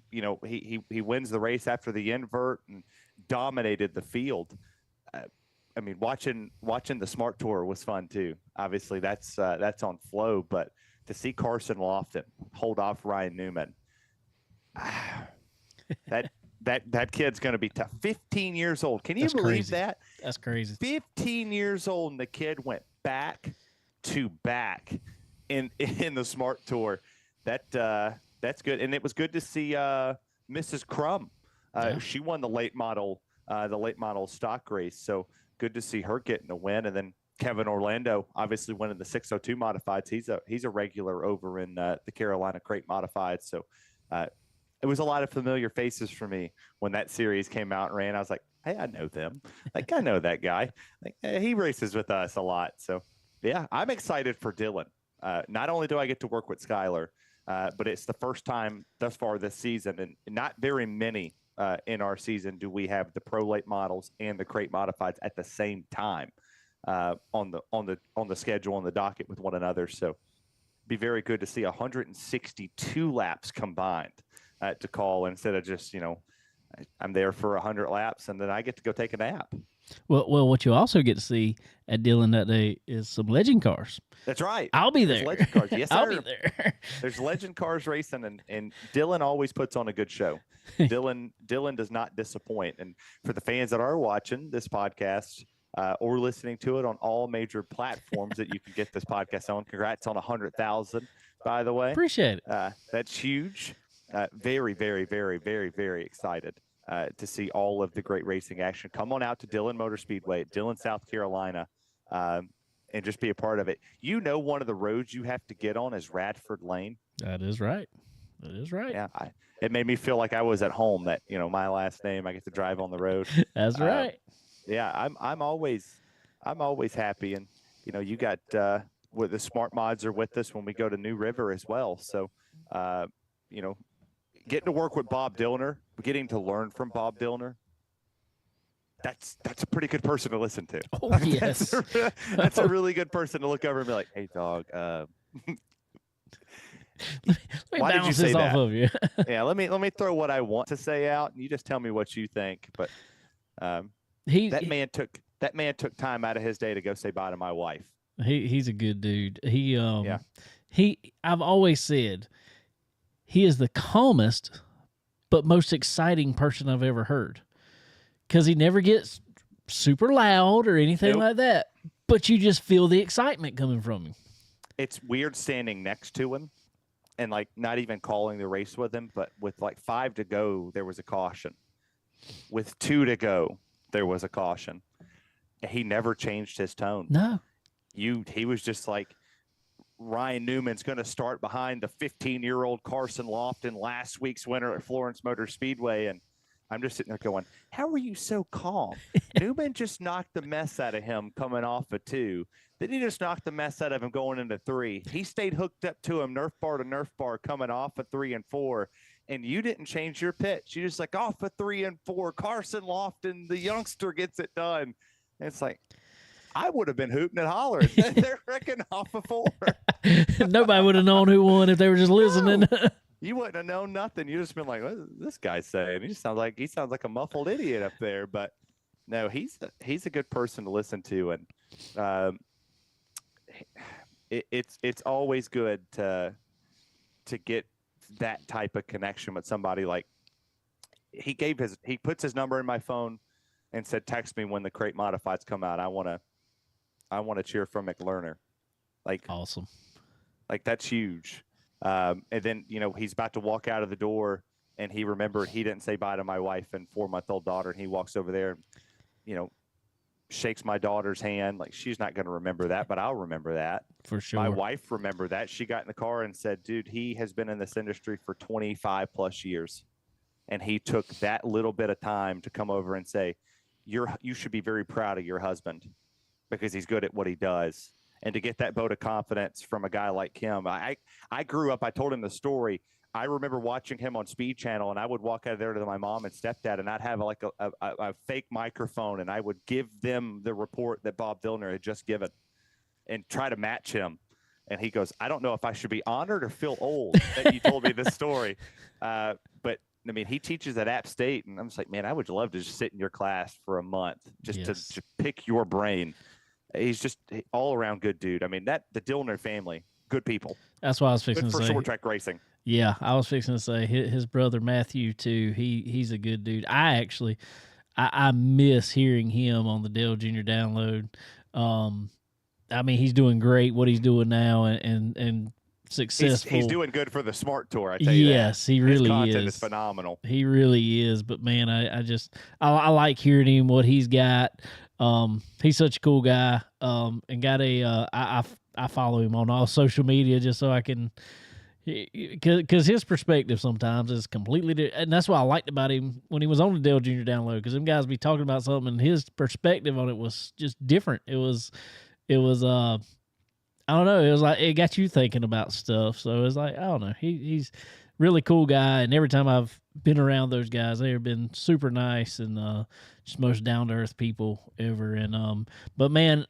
wins the race after the invert and dominated the field. I mean, watching the Smart Tour was fun too. Obviously, that's on Flow, but to see Carson Lofton hold off Ryan Newman, that kid's going to be tough. 15 years old. Can you believe crazy. that? That's crazy. 15 years old, and the kid went back to back in the Smart Tour. That's good, and it was good to see Mrs. Crum. She won the late model stock race. So good to see her getting a win. And then Kevin Orlando, obviously winning the 602 modifieds. He's a regular over in the Carolina Crate Modifieds. So it was a lot of familiar faces for me when that series came out and ran. I was like, hey, I know them. Like, I know that guy. Like, he races with us a lot. So yeah, I'm excited for Dylan. Not only do I get to work with Skylar, but it's the first time thus far this season, and not very many in our season do we have the Pro Late models and the Crate Modifieds at the same time on the schedule, on the docket with one another. So be very good to see 162 laps combined to call, instead of just I'm there for 100 laps and then I get to go take a nap. Well, what you also get to see at Dillon that day is some legend cars. That's right. I'll be there. There's legend cars. Yes, sir. I'll be there. There's legend cars racing, and Dillon always puts on a good show. Dillon does not disappoint. And for the fans that are watching this podcast or listening to it on all major platforms that you can get this podcast on, congrats on 100,000, by the way. Appreciate it. That's huge. Very, very, very, very, very excited to see all of the great racing action. Come on out to Dillon Motor Speedway at Dillon, South Carolina, and just be a part of it. One of the roads you have to get on is Radford Lane. That is right. That is right. Yeah, it made me feel like I was at home. That my last name, I get to drive on the road. That's right. Yeah, I'm always happy, and you got with the Smart Mods are with us when we go to New River as well. So, getting to work with Bob Dillner, getting to learn from Bob Dillner. That's a pretty good person to listen to. Oh, yes. That's a really good person to look over and be like, hey, dog, why did you say that? Off of you? Yeah, let me throw what I want to say out, and you just tell me what you think. But that man took time out of his day to go say bye to my wife. He's a good dude. I've always said he is the calmest but most exciting person I've ever heard. because he never gets super loud or anything Nope. like that. But you just feel the excitement coming from him. It's weird standing next to him and like not even calling the race with him, but with like 5 to go, there was a caution. With 2 to go, there was a caution. He never changed his tone. No. He was just like, Ryan Newman's going to start behind the 15-year-old Carson Lofton, last week's winner at Florence Motor Speedway. And I'm just sitting there going, how are you so calm? Newman just knocked the mess out of him coming off of 2. Then he just knocked the mess out of him going into 3. He stayed hooked up to him, Nerf bar to Nerf bar, coming off of 3 and 4. And you didn't change your pitch. You just like, off of 3 and 4, Carson Lofton, the youngster, gets it done. And it's like, I would have been hooting and hollering. They're wrecking off of 4. Nobody would have known who won if they were just listening. No. You wouldn't have known nothing. You just been like, what is this guy saying? He sounds like a muffled idiot up there. But no, he's a good person to listen to, and it's always good to get that type of connection with somebody. Like he puts his number in my phone and said, text me when the crate modifieds come out. I want to cheer for McLerner. Like awesome. Like that's huge. And then, he's about to walk out of the door and he remembered he didn't say bye to my wife and 4-month-old daughter. And he walks over there, shakes my daughter's hand. Like, she's not going to remember that, but I'll remember that. For sure. My wife remembered that. She got in the car and said, dude, he has been in this industry for 25 plus years. And he took that little bit of time to come over and say, you should be very proud of your husband because he's good at what he does. And to get that vote of confidence from a guy like him, I grew up, I told him the story. I remember watching him on Speed Channel, and I would walk out there to my mom and stepdad, and I'd have like a fake microphone, and I would give them the report that Bob Dillner had just given and try to match him. And he goes, I don't know if I should be honored or feel old that you told me this story. But, I mean, he teaches at App State, and I'm just like, man, I would love to just sit in your class for a month just to pick your brain. He's just all around good dude. I mean, the Dillner family, good people. That's what I was fixing to say. For short track racing. Yeah, I was fixing to say his brother Matthew too. He's a good dude. I miss hearing him on the Dale Jr. Download. I mean, he's doing great what he's doing now and successful. He's doing good for the Smart Tour. I tell you yes, he really His content is phenomenal. He really is. But man, I like hearing him what he's got. He's such a cool guy. And got I follow him on all social media just so I can, because his perspective sometimes is completely different. And that's what I liked about him when he was on the Dale Jr. Download, because them guys be talking about something and his perspective on it was just different. It was I don't know. It was like, it got you thinking about stuff. So it was like, I don't know. He's really cool guy. And every time I've been around those guys, they have been super nice and just most down to earth people ever. And but man,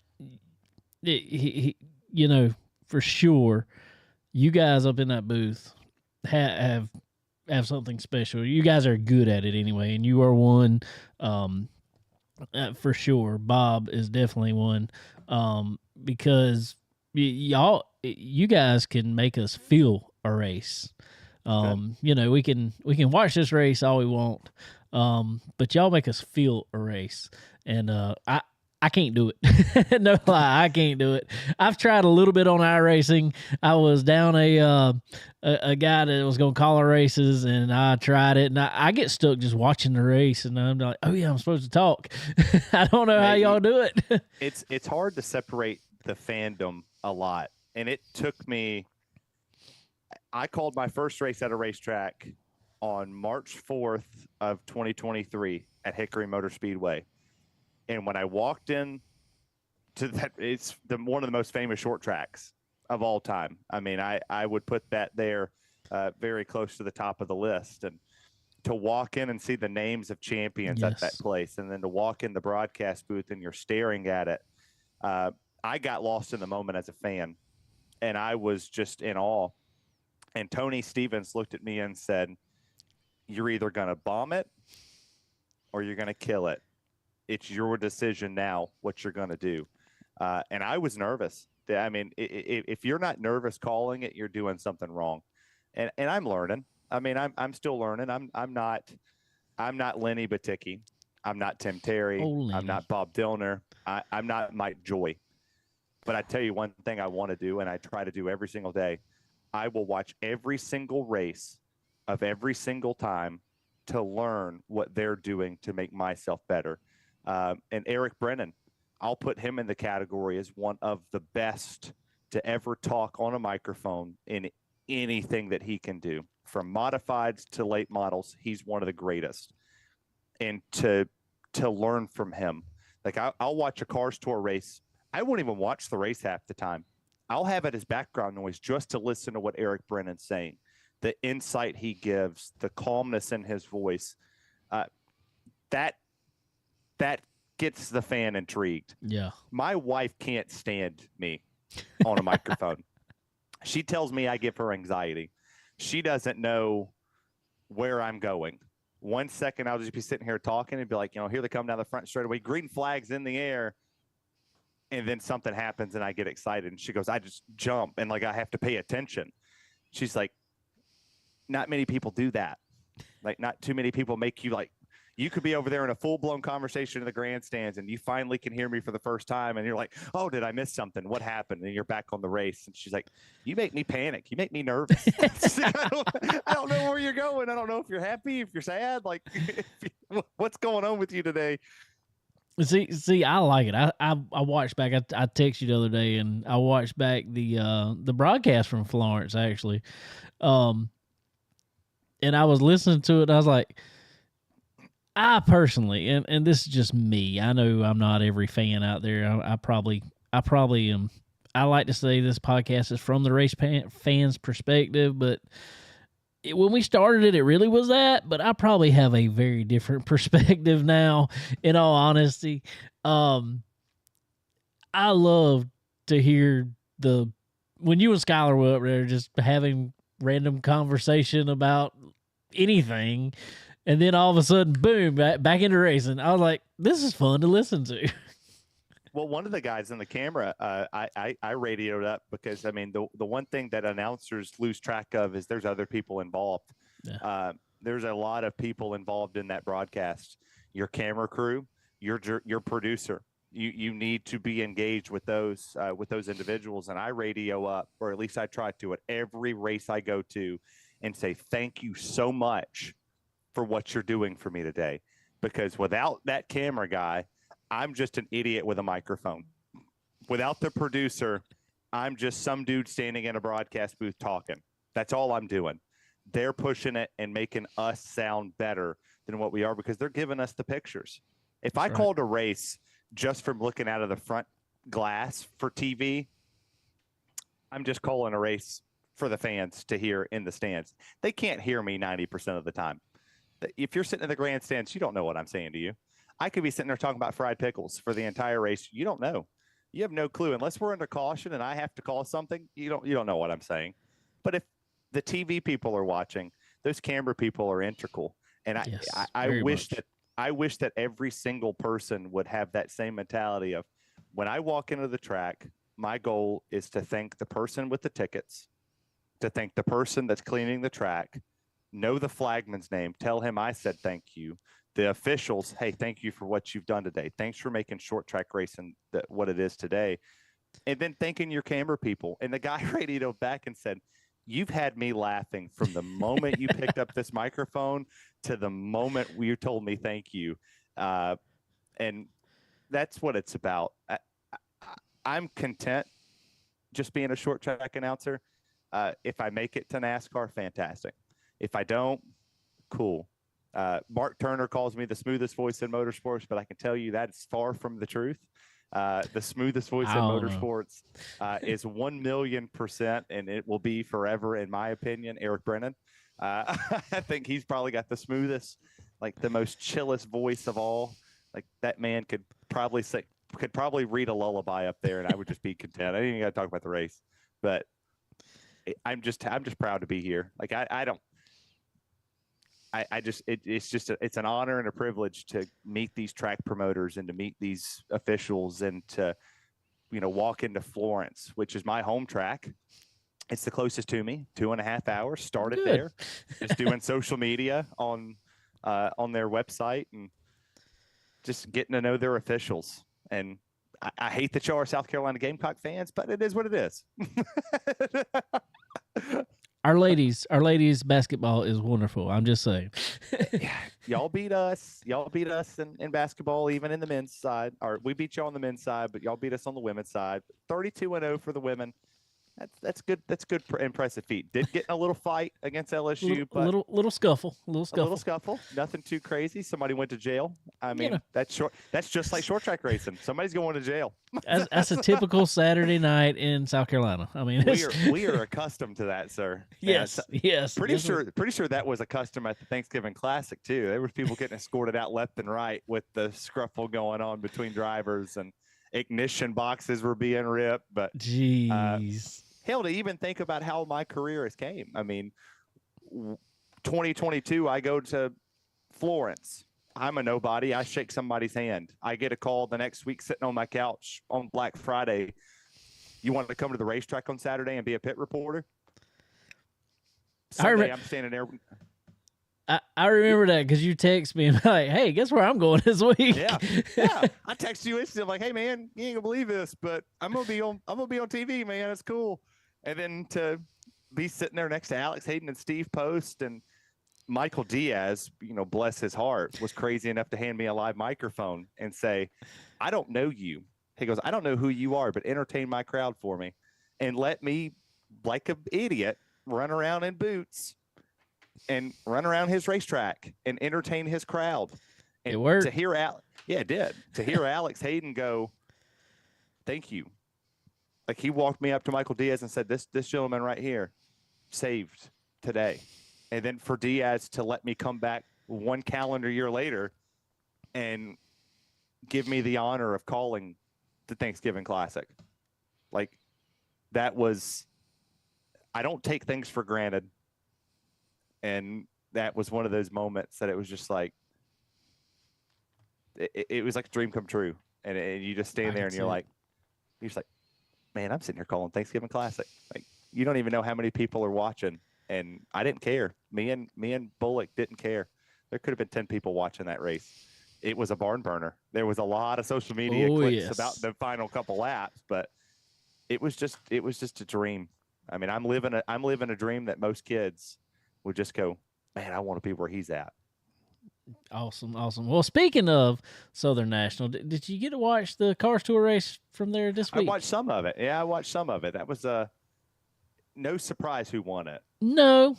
he for sure, you guys up in that booth have something special. You guys are good at it anyway, and you are one. For sure, Bob is definitely one. Because you guys can make us feel a race. We can watch this race all we want. But y'all make us feel a race. And I can't do it. No lie, I can't do it. I've tried a little bit on iRacing. I was down a guy that was going to call our races, and I tried it, and I get stuck just watching the race, and I'm like, oh yeah, I'm supposed to talk. I don't know how y'all do it. It's hard to separate the fandom a lot, and it took me. I called my first race at a racetrack on March 4th of 2023 at Hickory Motor Speedway. And when I walked in to that, it's one of the most famous short tracks of all time. I mean, I would put that there very close to the top of the list. And to walk in and see the names of champions at that place, and then to walk in the broadcast booth and you're staring at it, I got lost in the moment as a fan. And I was just in awe. And Tony Stevens looked at me and said, you're either going to bomb it or you're going to kill it. It's your decision now what you're going to do. And I was nervous. I mean, if you're not nervous calling it, you're doing something wrong. And I'm learning. I mean, I'm still learning. I'm not Lenny Baticki. I'm not Tim Terry. Oh, I'm Lenny. not Bob Dillner. I'm not Mike Joy. But I tell you one thing I want to do, and I try to do every single day. I will watch every single race of every single time to learn what they're doing to make myself better. And Eric Brennan, I'll put him in the category as one of the best to ever talk on a microphone in anything that he can do. From modifieds to late models, he's one of the greatest. And to learn from him, like I'll watch a Cars Tour race. I won't even watch the race half the time. I'll have it as background noise just to listen to what Eric Brennan's saying, the insight he gives, the calmness in his voice. That gets the fan intrigued. Yeah. My wife can't stand me on a microphone. She tells me I give her anxiety. She doesn't know where I'm going. 1 second, I'll just be sitting here talking and be like, here they come down the front straightaway, green flags in the air. And then something happens and I get excited. And she goes, I just jump and like I have to pay attention. She's like, not many people do that. Like, not too many people make you like, you could be over there in a full-blown conversation in the grandstands and you finally can hear me for the first time and you're like, oh, did I miss something? What happened? And you're back on the race. And she's like, you make me panic. You make me nervous. I don't know where you're going. I don't know if you're happy, if you're sad. Like, what's going on with you today? See, I like it. I watched back. I texted you the other day, and I watched back the broadcast from Florence actually, and I was listening to it. And I was like, I personally, and this is just me. I know I'm not every fan out there. I probably am. I like to say this podcast is from the race fans' perspective, but when we started it, it really was that, but I probably have a very different perspective now, in all honesty. I love to hear when you and Skylar were up there just having random conversation about anything, and then all of a sudden, boom, back into racing. I was like, this is fun to listen to. Well, one of the guys in the camera, I radioed up because, I mean, the one thing that announcers lose track of is there's other people involved. Yeah. There's a lot of people involved in that broadcast. Your camera crew, your producer. You need to be engaged with those individuals. And I radio up, or at least I try to, at every race I go to, and say thank you so much for what you're doing for me today. Because without that camera guy, I'm just an idiot with a microphone. Without the producer, I'm just some dude standing in a broadcast booth talking. That's all I'm doing. They're pushing it and making us sound better than what we are because they're giving us the pictures. If I called a race just from looking out of the front glass for TV, I'm just calling a race for the fans to hear in the stands. They can't hear me 90% of the time. If you're sitting in the grandstands, you don't know what I'm saying to you. I could be sitting there talking about fried pickles for the entire race. You don't know. You have no clue unless we're under caution and I have to call something. You don't know what I'm saying. But if the TV people are watching, those camera people are integral. And I wish that every single person would have that same mentality of when I walk into the track, my goal is to thank the person with the tickets, to thank the person that's cleaning the track, know the flagman's name, tell him I said thank you. The officials, hey, thank you for what you've done today. Thanks for making short track racing what it is today. And then thanking your camera people. And the guy radioed back and said, you've had me laughing from the moment you picked up this microphone to the moment you told me thank you. And that's what it's about. I'm content just being a short track announcer. If I make it to NASCAR, fantastic. If I don't, cool. Mark Turner calls me the smoothest voice in motorsports, but I can tell you that's far from the truth. The smoothest voice in motorsports is 1,000,000%, and it will be forever, in my opinion, Eric Brennan. I think he's probably got the smoothest, like the most chillest voice of all. Like that man could probably read a lullaby up there, and I would just be content. I didn't even got to talk about the race, but I'm just proud to be here. Like it's an honor and a privilege to meet these track promoters and to meet these officials and to, walk into Florence, which is my home track. It's the closest to me, 2.5 hours, started there, just doing social media on their website. And just getting to know their officials. And I hate that y'all are South Carolina Gamecock fans, but it is what it is. Our ladies basketball is wonderful. I'm just saying. Yeah, y'all beat us. Y'all beat us in basketball, even in the men's side. Or we beat y'all on the men's side, but y'all beat us on the women's side. 32-0 for the women. That's good. That's good. Impressive feat. Did get in a little fight against LSU, but little scuffle. a little scuffle. Nothing too crazy. Somebody went to jail. I mean, that's short. That's just like short track racing. Somebody's going to jail. That's a typical Saturday night in South Carolina. I mean, we are accustomed to that, sir. Yes, yes. Pretty sure that was a custom at the Thanksgiving Classic too. There were people getting escorted out left and right with the scruffle going on between drivers, and ignition boxes were being ripped. But jeez. Hell, to even think about how my career has came. I mean, 2022, I go to Florence. I'm a nobody. I shake somebody's hand. I get a call the next week sitting on my couch on Black Friday. You want to come to the racetrack on Saturday and be a pit reporter? Sunday, I'm standing there. I remember that because you text me and like, hey, guess where I'm going this week? Yeah. I text you instantly like, hey man, you ain't gonna believe this, but I'm gonna be on TV, man. It's cool. And then to be sitting there next to Alex Hayden and Steve Post and Michael Diaz, bless his heart, was crazy enough to hand me a live microphone and say, I don't know you. He goes, I don't know who you are, but entertain my crowd for me and let me, like an idiot, run around in boots and run around his racetrack and entertain his crowd. And it worked. It did. To hear Alex Hayden go, thank you. Like he walked me up to Michael Diaz and said, this gentleman right here saved today. And then for Diaz to let me come back one calendar year later and give me the honor of calling the Thanksgiving Classic. Like that was, I don't take things for granted. And that was one of those moments that it was just like, it was like a dream come true. And you just stand there and you're just like, man, I'm sitting here calling Thanksgiving Classic. Like you don't even know how many people are watching. And I didn't care. Me and Bullock didn't care. There could have been 10 people watching that race. It was a barn burner. There was a lot of social media clips about the final couple laps, but it was just a dream. I mean, I'm living a dream that most kids would just go, man, I want to be where he's at. Awesome. Well, speaking of Southern National, did you get to watch the Cars Tour race from there this week? I watched some of it. Yeah, I watched some of it. That was no surprise who won it. No.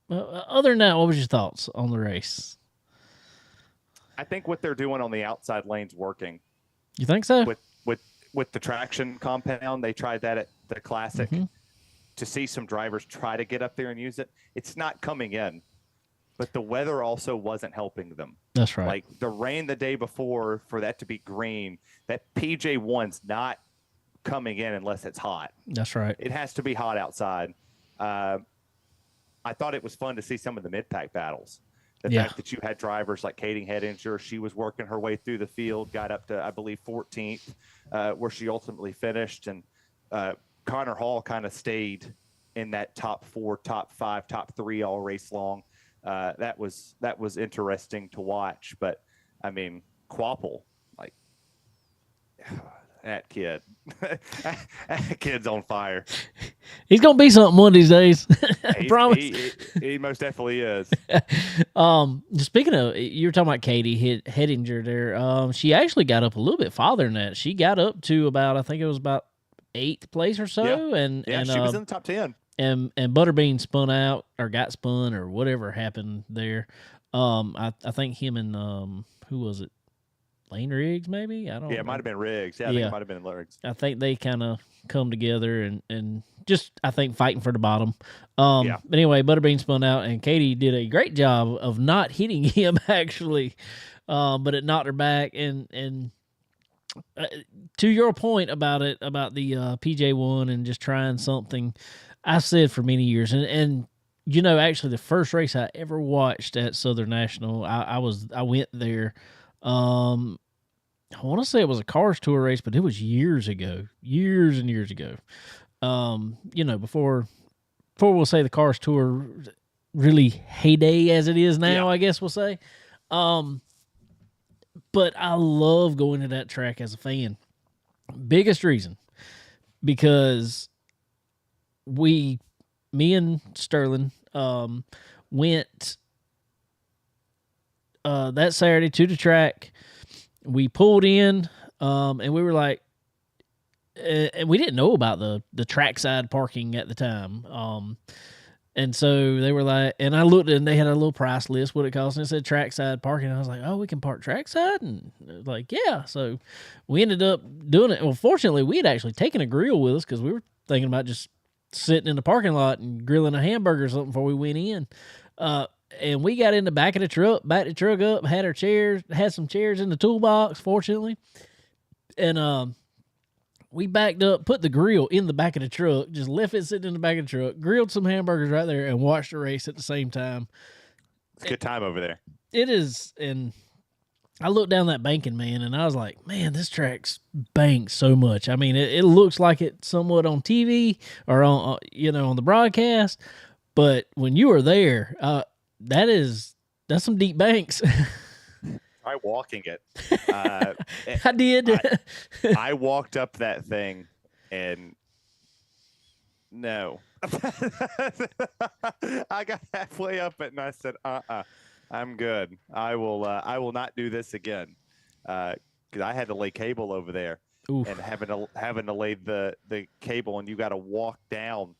Other than that, what was your thoughts on the race? I think what they're doing on the outside lane's working. You think so? With the traction compound, they tried that at the Classic. Mm-hmm. To see some drivers try to get up there and use it. It's not coming in, but the weather also wasn't helping them. That's right. Like the rain the day before, for that to be green, that PJ1's not coming in unless it's hot. That's right. It has to be hot outside. I thought it was fun to see some of the mid-pack battles. The fact that you had drivers like Katie Hedinger, she was working her way through the field, got up to, I believe, 14th, where she ultimately finished. And Connor Hall kind of stayed in that top 4, top 5, top 3 all race long. That was interesting to watch. But I mean, Quapple, like that kid, that kid's on fire. He's gonna be something one of these days. I promise. He most definitely is. Speaking of, you were talking about Katie Hedinger there. She actually got up a little bit farther than that. She got up to about, I think it was about 8th place or so. And she was in the top 10. And Butterbean spun out or got spun or whatever happened there. I think him and who was it? Lane Riggs, maybe? I don't know. Yeah, it might have been Riggs. Yeah, I think it might have been Riggs. I think they kind of come together and just, I think, fighting for the bottom. But anyway, Butterbean spun out, and Katie did a great job of not hitting him, actually. But it knocked her back. And to your point about the PJ1 and just trying something, I've said for many years, and actually the first race I ever watched at Southern National, I went there. I want to say it was a Cars Tour race, but it was years and years ago. Before we'll say the Cars Tour really heyday as it is now, I guess we'll say. But I love going to that track as a fan. Biggest reason because me and Sterling, went that Saturday to the track. We pulled in, and we were like, and we didn't know about the trackside parking at the time. And so they were like, and I looked and they had a little price list, what it cost, and it said trackside parking. I was like, oh, we can park trackside? And it was like, yeah. So we ended up doing it. Well, fortunately, we had actually taken a grill with us because we were thinking about just sitting in the parking lot and grilling a hamburger or something before we went in. And we got in the back of the truck, backed the truck up, had some chairs in the toolbox, fortunately. And we backed up, put the grill in the back of the truck, just left it sitting in the back of the truck, grilled some hamburgers right there, and watched the race at the same time. It's a good time over there. It is, and I looked down that banking, man, and I was like, man, this track's banked so much. I mean, it looks like it somewhat on TV or on on the broadcast, but when you were there, that's some deep banks. Try walking it. I did. I walked up that thing, and no, I got halfway up it, and I said, I'm good. I will not do this again, because I had to lay cable over there. Oof. And having to lay the cable, and you got to walk down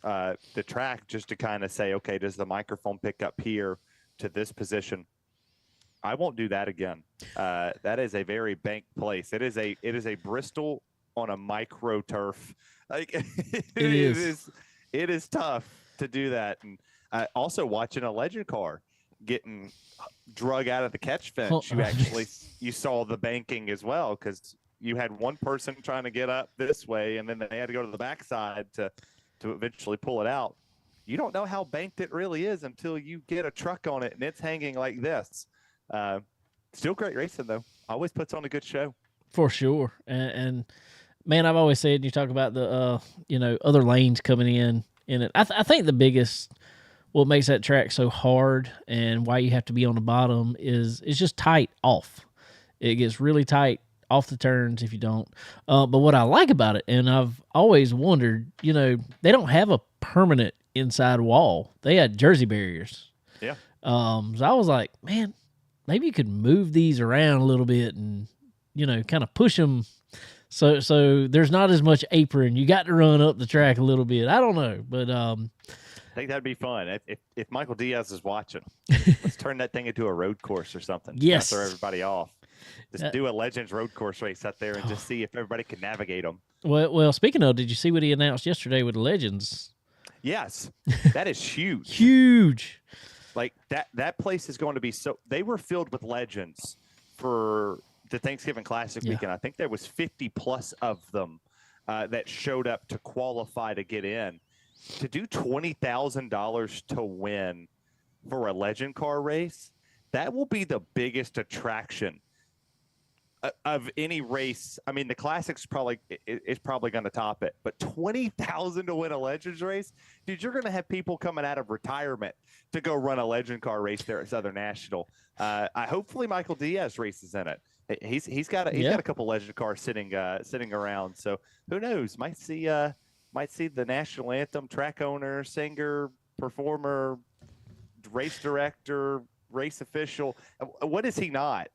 the track just to kind of say, okay, does the microphone pick up here to this position? I won't do that again. That is a very banked place. It is a Bristol on a micro turf. Like it is tough to do that. And also watching a legend car getting drug out of the catch fence, you saw the banking as well, because you had one person trying to get up this way, and then they had to go to the backside to eventually pull it out. You don't know how banked it really is until you get a truck on it and it's hanging like this. Still great racing though. Always puts on a good show. For sure. And man, I've always said, you talk about the other lanes coming in it. I think the biggest, what makes that track so hard and why you have to be on the bottom is it's just tight off. It gets really tight off the turns if you don't. But what I like about it, and I've always wondered, they don't have a permanent inside wall. They had jersey barriers. Yeah. So I was like, man, maybe you could move these around a little bit and, kind of push them so there's not as much apron. You got to run up the track a little bit. I don't know, but I think that'd be fun. If Michael Diaz is watching, let's turn that thing into a road course or something. Yes. Throw everybody off. Just do a Legends road course race out there and just see if everybody can navigate them. Well, speaking of, did you see what he announced yesterday with the Legends? Yes. That is huge. Huge. Like that place is going to be they were filled with legends for the Thanksgiving Classic weekend. I think there was 50 plus of them that showed up to qualify to get in. To do $20,000 to win for a legend car race, that will be the biggest attraction of any race. I mean, the Classic's probably going to top it, but $20,000 to win a Legends race, dude, you're going to have people coming out of retirement to go run a legend car race there at Southern National. Hopefully Michael Diaz races in it. He's got a couple legend cars sitting around. So who knows? Might see the national anthem, track owner, singer, performer, race director, race official. What is he not?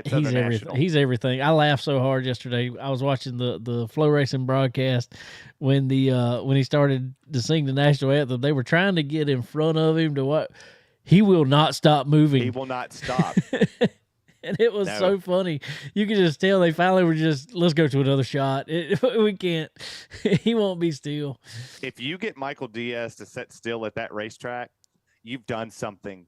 He's everything. He's everything. I laughed so hard yesterday. I was watching the Flow Racing broadcast when he started to sing the national anthem. They were trying to get in front of him to what he will not stop moving. He will not stop. And it was so funny. You could just tell they finally were just, let's go to another shot. We can't. He won't be still. If you get Michael Diaz to sit still at that racetrack, you've done something.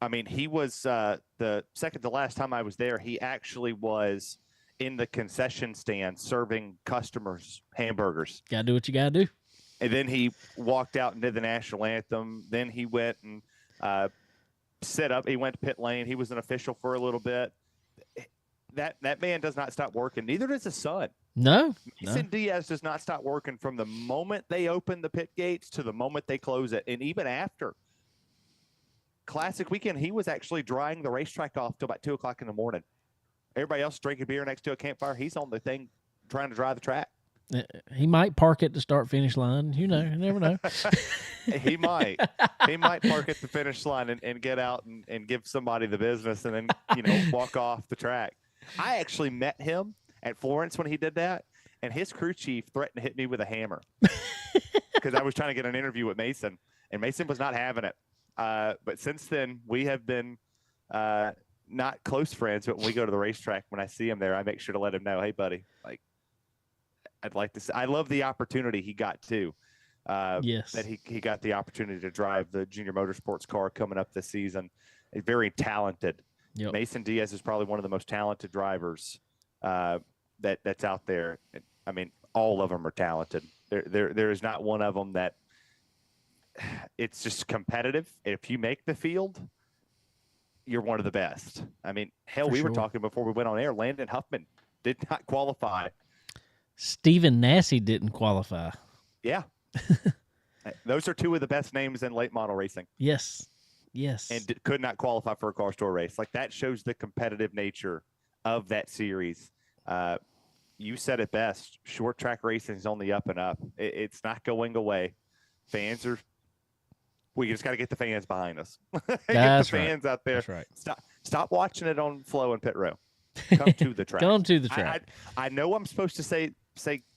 I mean, he was the second to last time I was there, he actually was in the concession stand serving customers hamburgers. Got to do what you got to do. And then he walked out and did the national anthem. Then he went and set up. He went to pit lane. He was an official for a little bit. That man does not stop working. Neither does his son. No. Mason Diaz does not stop working from the moment they open the pit gates to the moment they close it. And even after Classic weekend, he was actually drying the racetrack off till about 2:00 in the morning. Everybody else drinking beer next to a campfire. He's on the thing trying to drive the track. He might park at the start-finish line. You never know. He might. He might park at the finish line and get out and give somebody the business and then, walk off the track. I actually met him at Florence when he did that, and his crew chief threatened to hit me with a hammer because I was trying to get an interview with Mason, and Mason was not having it. But since then, we have been not close friends, but when we go to the racetrack, when I see him there, I make sure to let him know, hey, buddy, like, I'd like to see. I love the opportunity he got too. Yes. That he got the opportunity to drive the Junior Motorsports car coming up this season. A very talented. Yep. Mason Diaz is probably one of the most talented drivers that's out there. I mean, all of them are talented. There is not one of them that it's just competitive. If you make the field, you're one of the best. I mean, hell, we were talking before we went on air. Landon Huffman did not qualify. Stephen Nassy didn't qualify. Yeah. Those are two of the best names in late model racing. Yes. And could not qualify for a car store race. Like, that shows the competitive nature of that series. You said it best. Short track racing is on the up and up. It's not going away. We just got to get the fans behind us. Get the fans out there. That's right. Stop watching it on Flow and Pit Row. Come to the track. Come to the track. I know I'm supposed to say,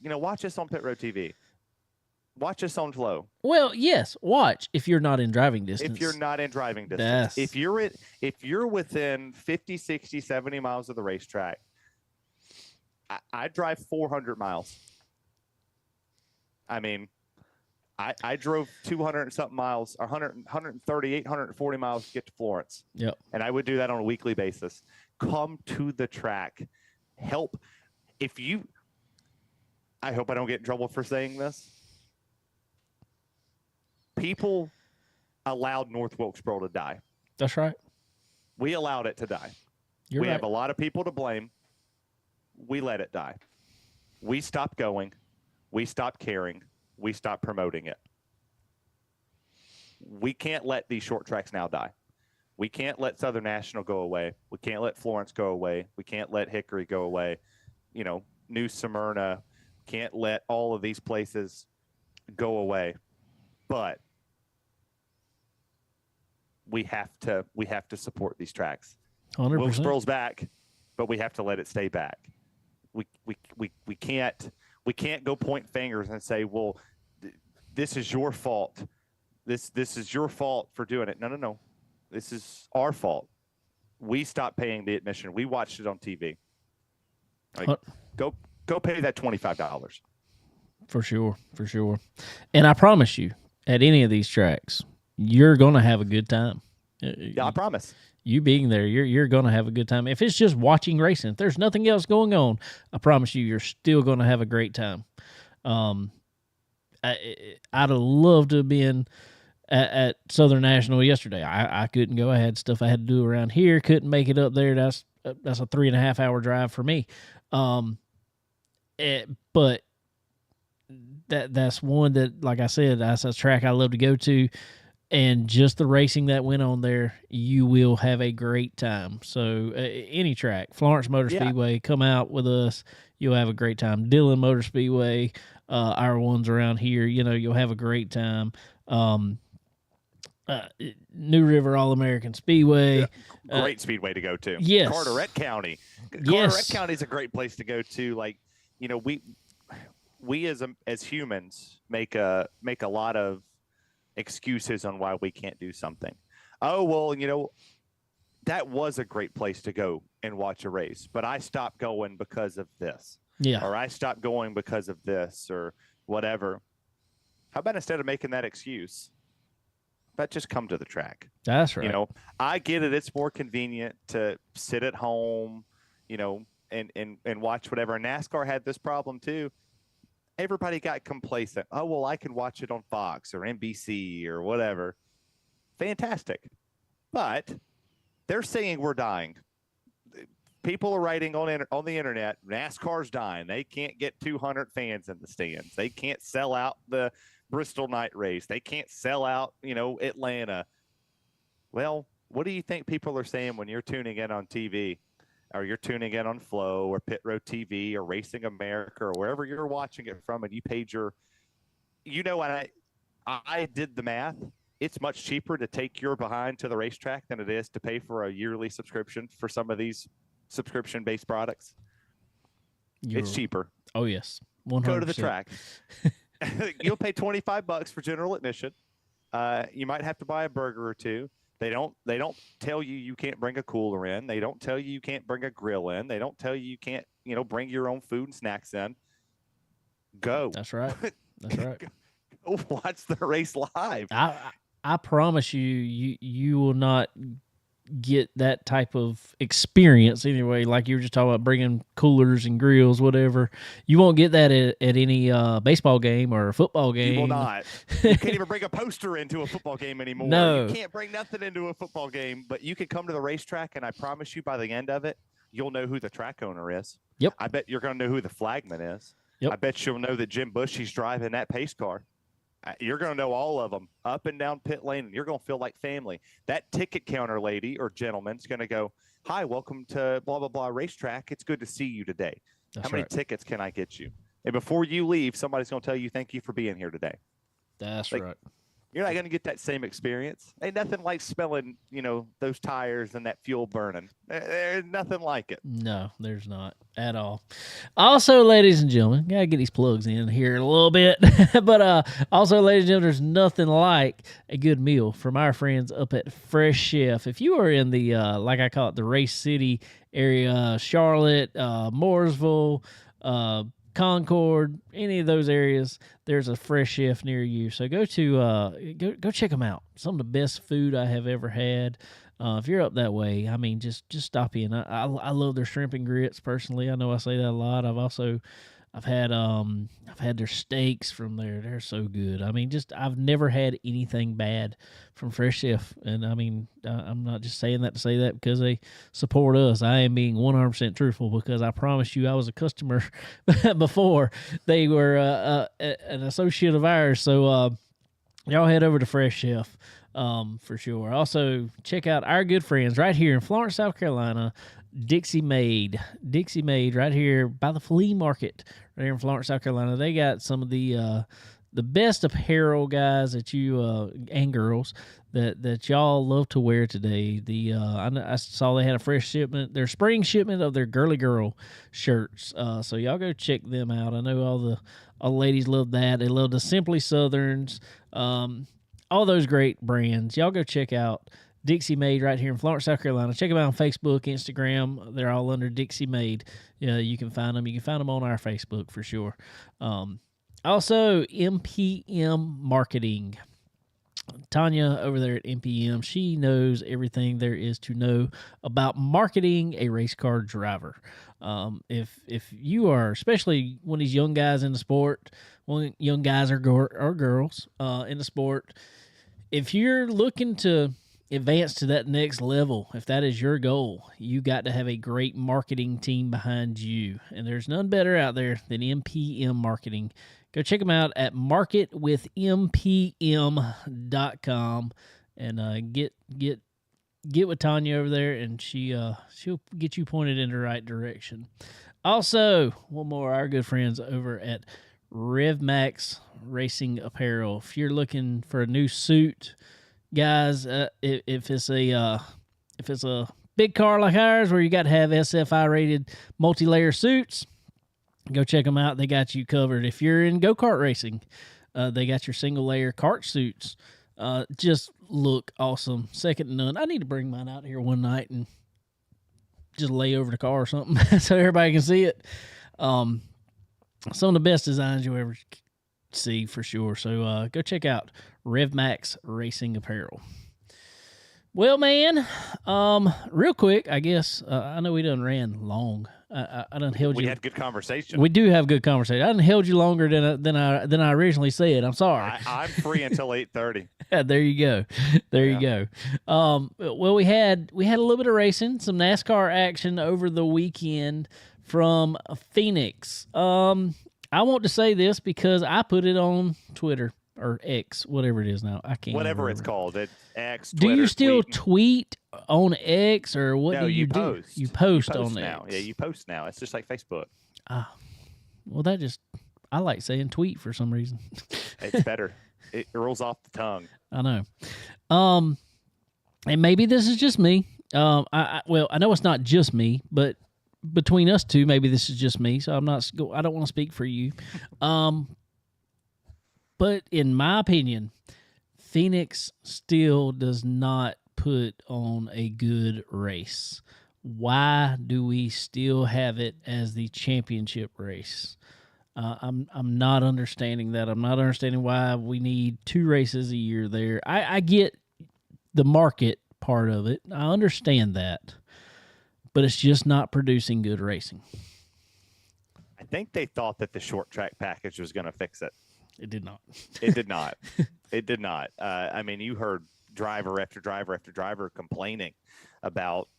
watch us on Pit Row TV. Watch us on Flow. Well, yes, watch if you're not in driving distance. If you're not in driving distance. Yes. If you're within 50, 60, 70 miles of the racetrack, I drive 400 miles. I mean, I drove 200 and something miles, or 138, 140 miles to get to Florence. Yep. And I would do that on a weekly basis. Come to the track. Help. I hope I don't get in trouble for saying this. People allowed North Wilkesboro to die. That's right. We allowed it to die. We have a lot of people to blame. We let it die. We stopped going. We stopped caring. We stopped promoting it. We can't let these short tracks now die. We can't let Southern National go away. We can't let Florence go away. We can't let Hickory go away. New Smyrna. Can't let all of these places go away. But we have to support these tracks. 100%. Wilkesboro's back, but we have to let it stay back. We can't go point fingers and say, well, this is your fault. This is your fault for doing it. No. This is our fault. We stopped paying the admission. We watched it on TV. Like, go pay that $25. For sure. And I promise you, at any of these tracks, you're going to have a good time. Yeah, I promise. You being there, you're going to have a good time. If it's just watching racing, if there's nothing else going on, I promise you're still going to have a great time. I'd have loved to have been at Southern National yesterday. I couldn't go. I had stuff I had to do around here. Couldn't make it up there. That's a 3.5 hour drive for me. But that's one that, like I said, that's a track I love to go to. And just the racing that went on there, you will have a great time. So any track, Florence Motor Speedway, come out with us. You'll have a great time. Dillon Motor Speedway, our ones around here, you'll have a great time. New River All-American Speedway. Yeah, great speedway to go to. Yes. Carteret County. Yes. Carteret County is a great place to go to. Like, we as humans make a lot of excuses on why we can't do something. Oh, well, that was a great place to go and watch a race, but I stopped going because of this. Yeah. Or I stopped going because of this or whatever. How about instead of making that excuse, but just come to the track? That's right. I get it. It's more convenient to sit at home, and watch whatever. And NASCAR had this problem too. Everybody got complacent. Oh, well, I can watch it on Fox or NBC or whatever. Fantastic. But they're saying we're dying. People are writing on the internet, NASCAR's dying. They can't get 200 fans in the stands. They can't sell out the Bristol night race. They can't sell out, Atlanta. Well, what do you think people are saying when you're tuning in on TV or you're tuning in on Flow or Pit Road TV or Racing America or wherever you're watching it from, and you paid your, when I did the math, it's much cheaper to take your behind to the racetrack than it is to pay for a yearly subscription for some of these subscription-based products. It's cheaper. Oh, yes. 100%. Go to the track. You'll pay $25 for general admission. You might have to buy a burger or two. They don't tell you can't bring a cooler in. They don't tell you can't bring a grill in. They don't tell you can't, bring your own food and snacks in. Go. That's right. That's right. Go watch the race live. I promise you will not get that type of experience anyway. Like you were just talking about bringing coolers and grills, whatever. You won't get that at any baseball game or a football game. You will not. You can't even bring a poster into a football game anymore. No. You can't bring nothing into a football game, but you can come to the racetrack, and I promise you by the end of it, you'll know who the track owner is. Yep. I bet you're going to know who the flagman is. Yep. I bet you'll know that Jim Bushy's driving that pace car. You're going to know all of them up and down pit lane, and you're going to feel like family. That ticket counter lady or gentleman's going to go, "Hi, welcome to blah, blah, blah racetrack. It's good to see you today. That's How many right. tickets can I get you?" And before you leave, somebody's going to tell you, "Thank you for being here today." That's right. You're not going to get that same experience. Ain't nothing like smelling, those tires and that fuel burning. There's nothing like it. No, there's not at all. Also, ladies and gentlemen, gotta get these plugs in here a little bit. But also, ladies and gentlemen, there's nothing like a good meal from our friends up at Fresh Chef. If you are in the like I call it, the Race City area, Charlotte, Mooresville, Concord, any of those areas, there's a Fresh Chef near you. So go check them out. Some of the best food I have ever had. If you're up that way, I mean, just stop in. I love their shrimp and grits personally. I know I say that a lot. I've had their steaks from there. They're so good. I mean, I've never had anything bad from Fresh Chef. And I mean, I'm not just saying that to say that because they support us. I am being 100% truthful because I promise you I was a customer before they were an associate of ours. So y'all head over to Fresh Chef for sure. Also, check out our good friends right here in Florence, South Carolina, Dixie Made right here by the flea market right here in Florence, South Carolina. They got some of the best apparel, guys, that you and girls that y'all love to wear today. I saw they had a fresh shipment, their spring shipment of their Girly Girl shirts. So y'all go check them out. I know all the ladies love that. They love the Simply Southerns, all those great brands. Y'all go check out Dixie Made right here in Florence, South Carolina. Check them out on Facebook, Instagram. They're all under Dixie Made. You can find them. You can find them on our Facebook for sure. Also, MPM Marketing. Tanya over there at MPM, she knows everything there is to know about marketing a race car driver. If you are, especially one of these young guys in the sport, young guys or girls in the sport, if you're looking to advance to that next level, if that is your goal, you got to have a great marketing team behind you. And there's none better out there than MPM Marketing. Go check them out at marketwithmpm.com and get with Tanya over there, and she'll get you pointed in the right direction. Also, one more, our good friends over at RevMax Racing Apparel. If you're looking for a new suit, guys, if it's a big car like ours where you got to have SFI rated multi-layer suits, go check them out. They got you covered. If you're in go-kart racing, they got your single layer kart suits. Just look awesome, second to none. I need to bring mine out here one night and just lay over the car or something so everybody can see it. Some of the best designs you'll ever see for sure. So go check out RevMax Racing Apparel. Well, man, real quick, I guess, I know we done ran long. I done held you. We had good conversation. We do have good conversation. I done held you longer than I originally said. I'm sorry. I'm free until 8:30. There you go. You go. Well, we had a little bit of racing, some NASCAR action over the weekend from Phoenix. I want to say this because I put it on Twitter. or X, whatever it is now. I can't. Whatever it's remember. called, it's X. Do Twitter, you still tweeting. tweet on X, or what No, do you post. do? You post on now. X. Yeah, you post now. It's just like Facebook. Well, I like saying tweet for some reason. It's better. It rolls off the tongue. I know. And maybe this is just me. I know it's not just me, but between us two, maybe this is just me. So I don't want to speak for you. But in my opinion, Phoenix still does not put on a good race. Why do we still have it as the championship race? I'm not understanding that. I'm not understanding why we need 2 races a year there. I get the market part of it. I understand that. But it's just not producing good racing. I think they thought that the short track package was going to fix it. It did not. It did not. It did not. I mean, you heard driver after driver after driver complaining about,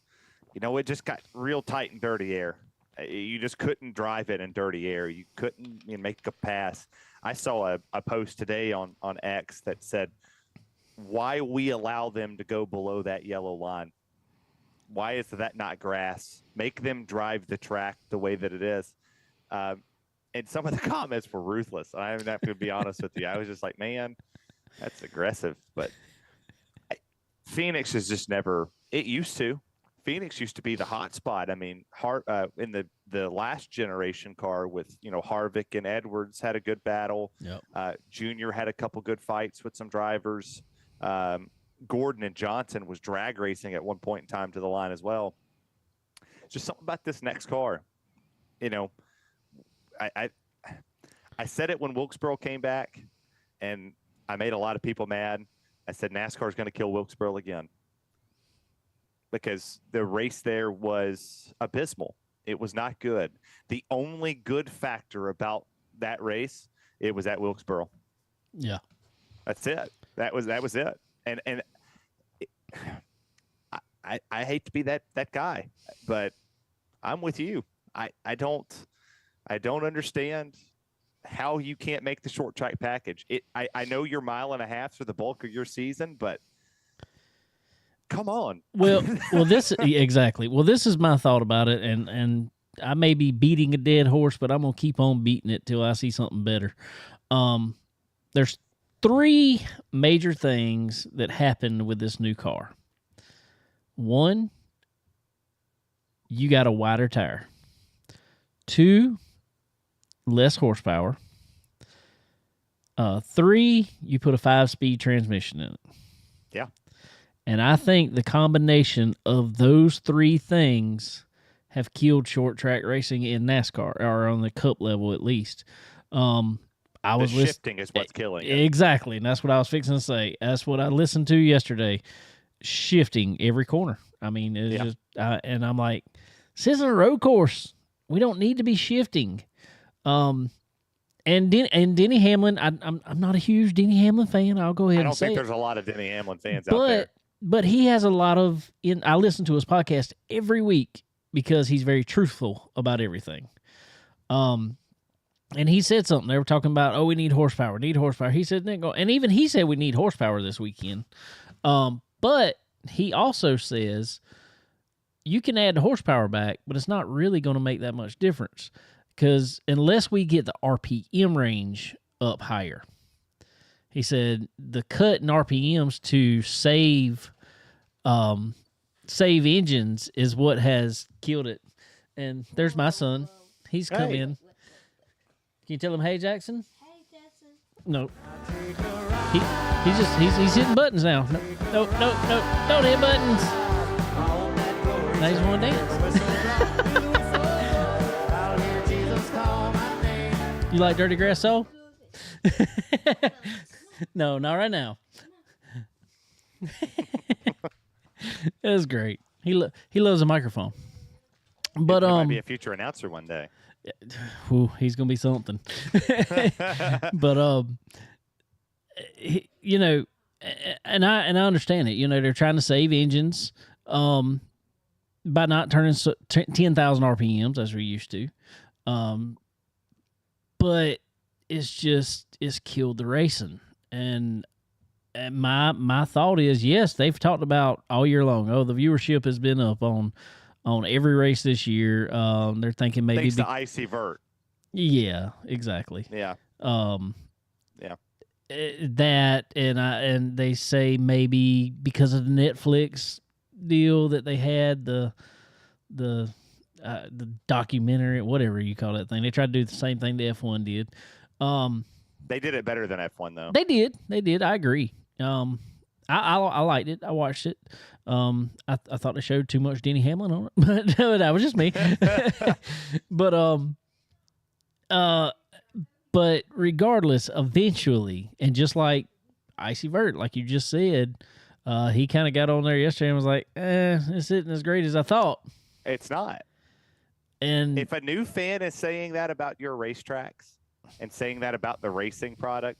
it just got real tight in dirty air. You just couldn't drive it in dirty air. You couldn't make a pass. I saw a post today on X that said, why we allow them to go below that yellow line. Why is that not grass? Make them drive the track the way that it is. And some of the comments were ruthless. I'm not going to be honest with you. I was just like, man, that's aggressive. But Phoenix is just never – it used to. Phoenix used to be the hot spot. I mean, in the last generation car with, Harvick and Edwards had a good battle. Yep. Junior had a couple good fights with some drivers. Gordon and Johnson was drag racing at one point in time to the line as well. Just something about this next car. I said it when Wilkesboro came back, and I made a lot of people mad. I said NASCAR is going to kill Wilkesboro again because the race there was abysmal. It was not good. The only good factor about that race, it was at Wilkesboro. Yeah, that's it. That was it. And I hate to be that guy, but I'm with you. I don't understand how you can't make the short track package. I know you're 1.5 miles for the bulk of your season, but come on. Well, this exactly. Well, this is my thought about it, and I may be beating a dead horse, but I'm gonna keep on beating it till I see something better. There's 3 major things that happened with this new car. 1, you got a wider tire. 2, less horsepower. 3, you put a 5-speed transmission in it. Yeah. And I think the combination of those 3 things have killed short track racing in NASCAR, or on the Cup level at least. Shifting is what's killing it. Exactly, and that's what I was fixing to say. That's what I listened to yesterday. Shifting every corner. I mean, it's just, and I'm like, this isn't a road course. We don't need to be shifting. And Denny Hamlin, I'm not a huge Denny Hamlin fan. I'll go ahead and say I don't think there's a lot of Denny Hamlin fans out there. But he has a lot of. I listen to his podcast every week because he's very truthful about everything. And he said something. They were talking about, we need horsepower. He said, and even he said we need horsepower this weekend. But he also says you can add the horsepower back, but it's not really going to make that much difference because unless we get the RPM range up higher. He said the cut in RPMs to save engines is what has killed it. And there's my son. He's come in. Can you tell him, hey, Jackson? Hey, Jackson. No. He's hitting buttons now. No, don't hit buttons. Now he's want to dance. You like Dirty Grass Soul? No, not right now. It was great. He loves a microphone. But he might be a future announcer one day. He's gonna be something. But and I understand it. They're trying to save engines by not turning 10,000 RPMs as we used to. But it's killed the racing. And my thought is, yes, they've talked about all year long. Oh, the viewership has been up on every race this year. They're thinking maybe thanks to Icy Vert. Yeah, exactly. Yeah. Yeah. That and they say maybe because of the Netflix deal that they had, the documentary, whatever you call that thing. They tried to do the same thing the F1 did. They did it better than F1 though. They did. I agree. I liked it. I watched it. I thought they showed too much Denny Hamlin on it, but no, that was just me. But regardless, eventually, and just like Icy Vert, like you just said, he kind of got on there yesterday and was like, this isn't as great as I thought. It's not. And if a new fan is saying that about your racetracks and saying that about the racing product,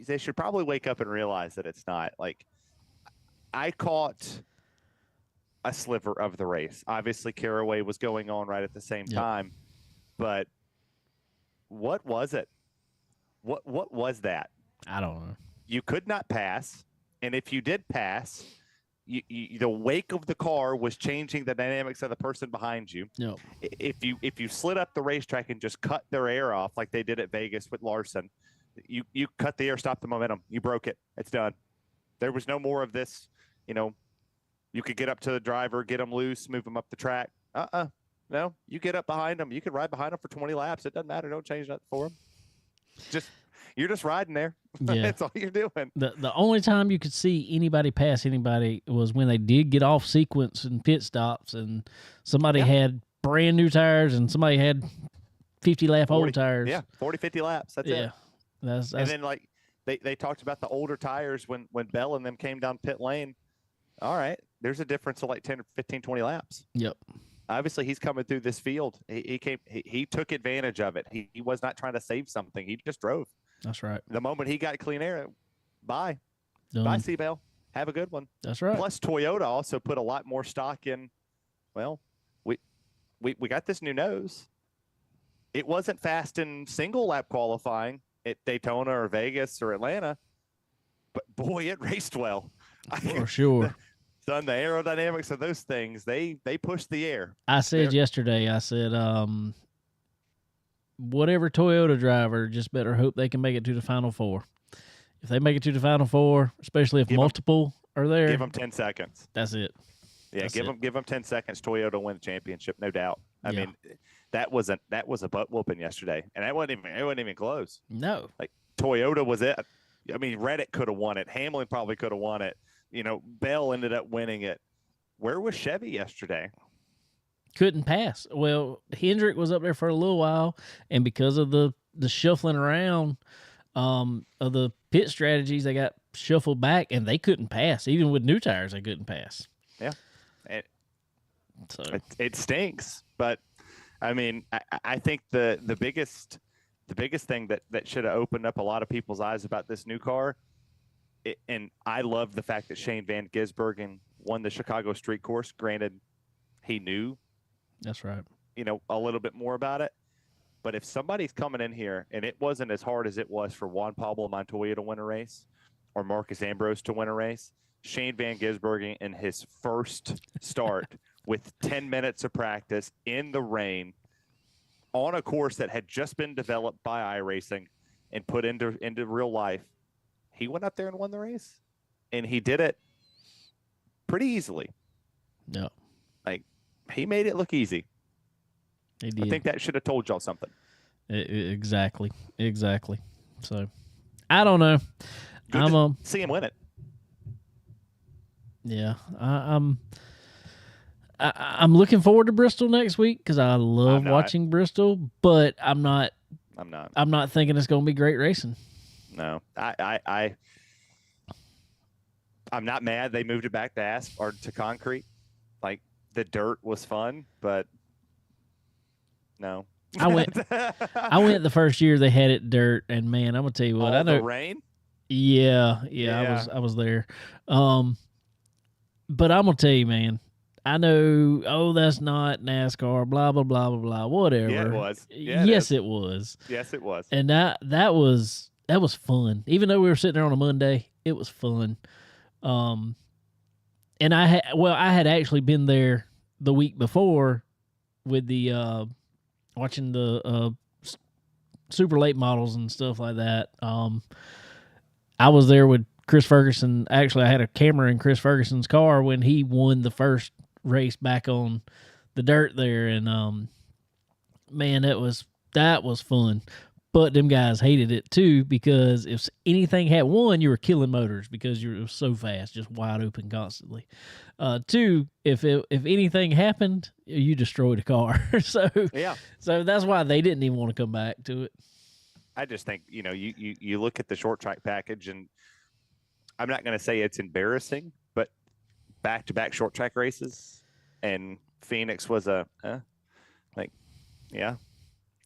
they should probably wake up and realize that it's not. Like, I caught a sliver of the race. Obviously, Caraway was going on right at the same time, but what was it? What was that? I don't know. You could not pass, and if you did pass, the wake of the car was changing the dynamics of the person behind you. No. If you slid up the racetrack and just cut their air off like they did at Vegas with Larson, you cut the air, stop the momentum. You broke it. It's done. There was no more of this. You could get up to the driver, get them loose, move them up the track. No, you get up behind them. You can ride behind them for 20 laps. It doesn't matter. Don't change nothing for them. You're just riding there. Yeah. That's all you're doing. The only time you could see anybody pass anybody was when they did get off sequence and pit stops, and somebody had brand new tires and somebody had 50 lap old tires. Yeah, 40, 50 laps. That's it. That's and then like they talked about the older tires when Bell and them came down pit lane. All right, there's a difference of like 10 or 15, 20 laps. Yep. Obviously, he's coming through this field. He took advantage of it. He was not trying to save something. He just drove. That's right. The moment he got clean air, bye. Done. Bye, C-Bell. Have a good one. That's right. Plus, Toyota also put a lot more stock in. Well, we got this new nose. It wasn't fast in single lap qualifying at Daytona or Vegas or Atlanta, but boy, it raced well. For sure. Son, the aerodynamics of those things, they push the air. I said yesterday, whatever Toyota driver, just better hope they can make it to the Final Four. If they make it to the Final Four, especially if multiple are there, give them 10 seconds. That's it. Yeah, give them 10 seconds. Toyota win the championship, no doubt. I mean, that was a butt whooping yesterday, and it wasn't even close. No, like Toyota was it. I mean, Reddick could have won it. Hamlin probably could have won it. Bell ended up winning it. Where was Chevy yesterday? Couldn't pass. Well, Hendrick was up there for a little while, and because of the shuffling around of the pit strategies, they got shuffled back, and they couldn't pass. Even with new tires, they couldn't pass. Yeah. It stinks, but I mean, I think the biggest thing that should have opened up a lot of people's eyes about this new car, and I love the fact that Shane Van Gisbergen won the Chicago Street Course. Granted, he knew, that's right, a little bit more about it. But if somebody's coming in here and it wasn't as hard as it was for Juan Pablo Montoya to win a race or Marcus Ambrose to win a race, Shane Van Gisbergen in his first start with 10 minutes of practice in the rain on a course that had just been developed by iRacing and put into real life, he went up there and won the race, and he did it pretty easily. No, like he made it look easy. He did. I think that should have told y'all something. Exactly. So I don't know. Good to see him win it. Yeah, I'm looking forward to Bristol next week because I love watching Bristol, but I'm not thinking it's going to be great racing. No, I'm not mad they moved it back to asphalt or to concrete. Like the dirt was fun, but no. I went the first year they had it dirt, and man, I'm gonna tell you what, I know the rain. Yeah. I was there. But I'm gonna tell you, man, I know. Oh, that's not NASCAR. Blah blah blah blah blah. Whatever. Yeah, it was. Yeah, yes, it was. Yes, it was. And that was that was fun. Even though we were sitting there on a Monday, it was fun. And I had actually been there the week before with the watching the super late models and stuff like that. I was there with Chris Ferguson. Actually, I had a camera in Chris Ferguson's car when he won the first race back on the dirt there, and man, that was fun. But them guys hated it too, because if anything had won, you were killing motors because you were so fast, just wide open constantly. Two, if anything happened, you destroyed a car. So that's why they didn't even want to come back to it. I just think, you look at the short track package, and I'm not going to say it's embarrassing, but back-to-back short track races, and Phoenix was yeah.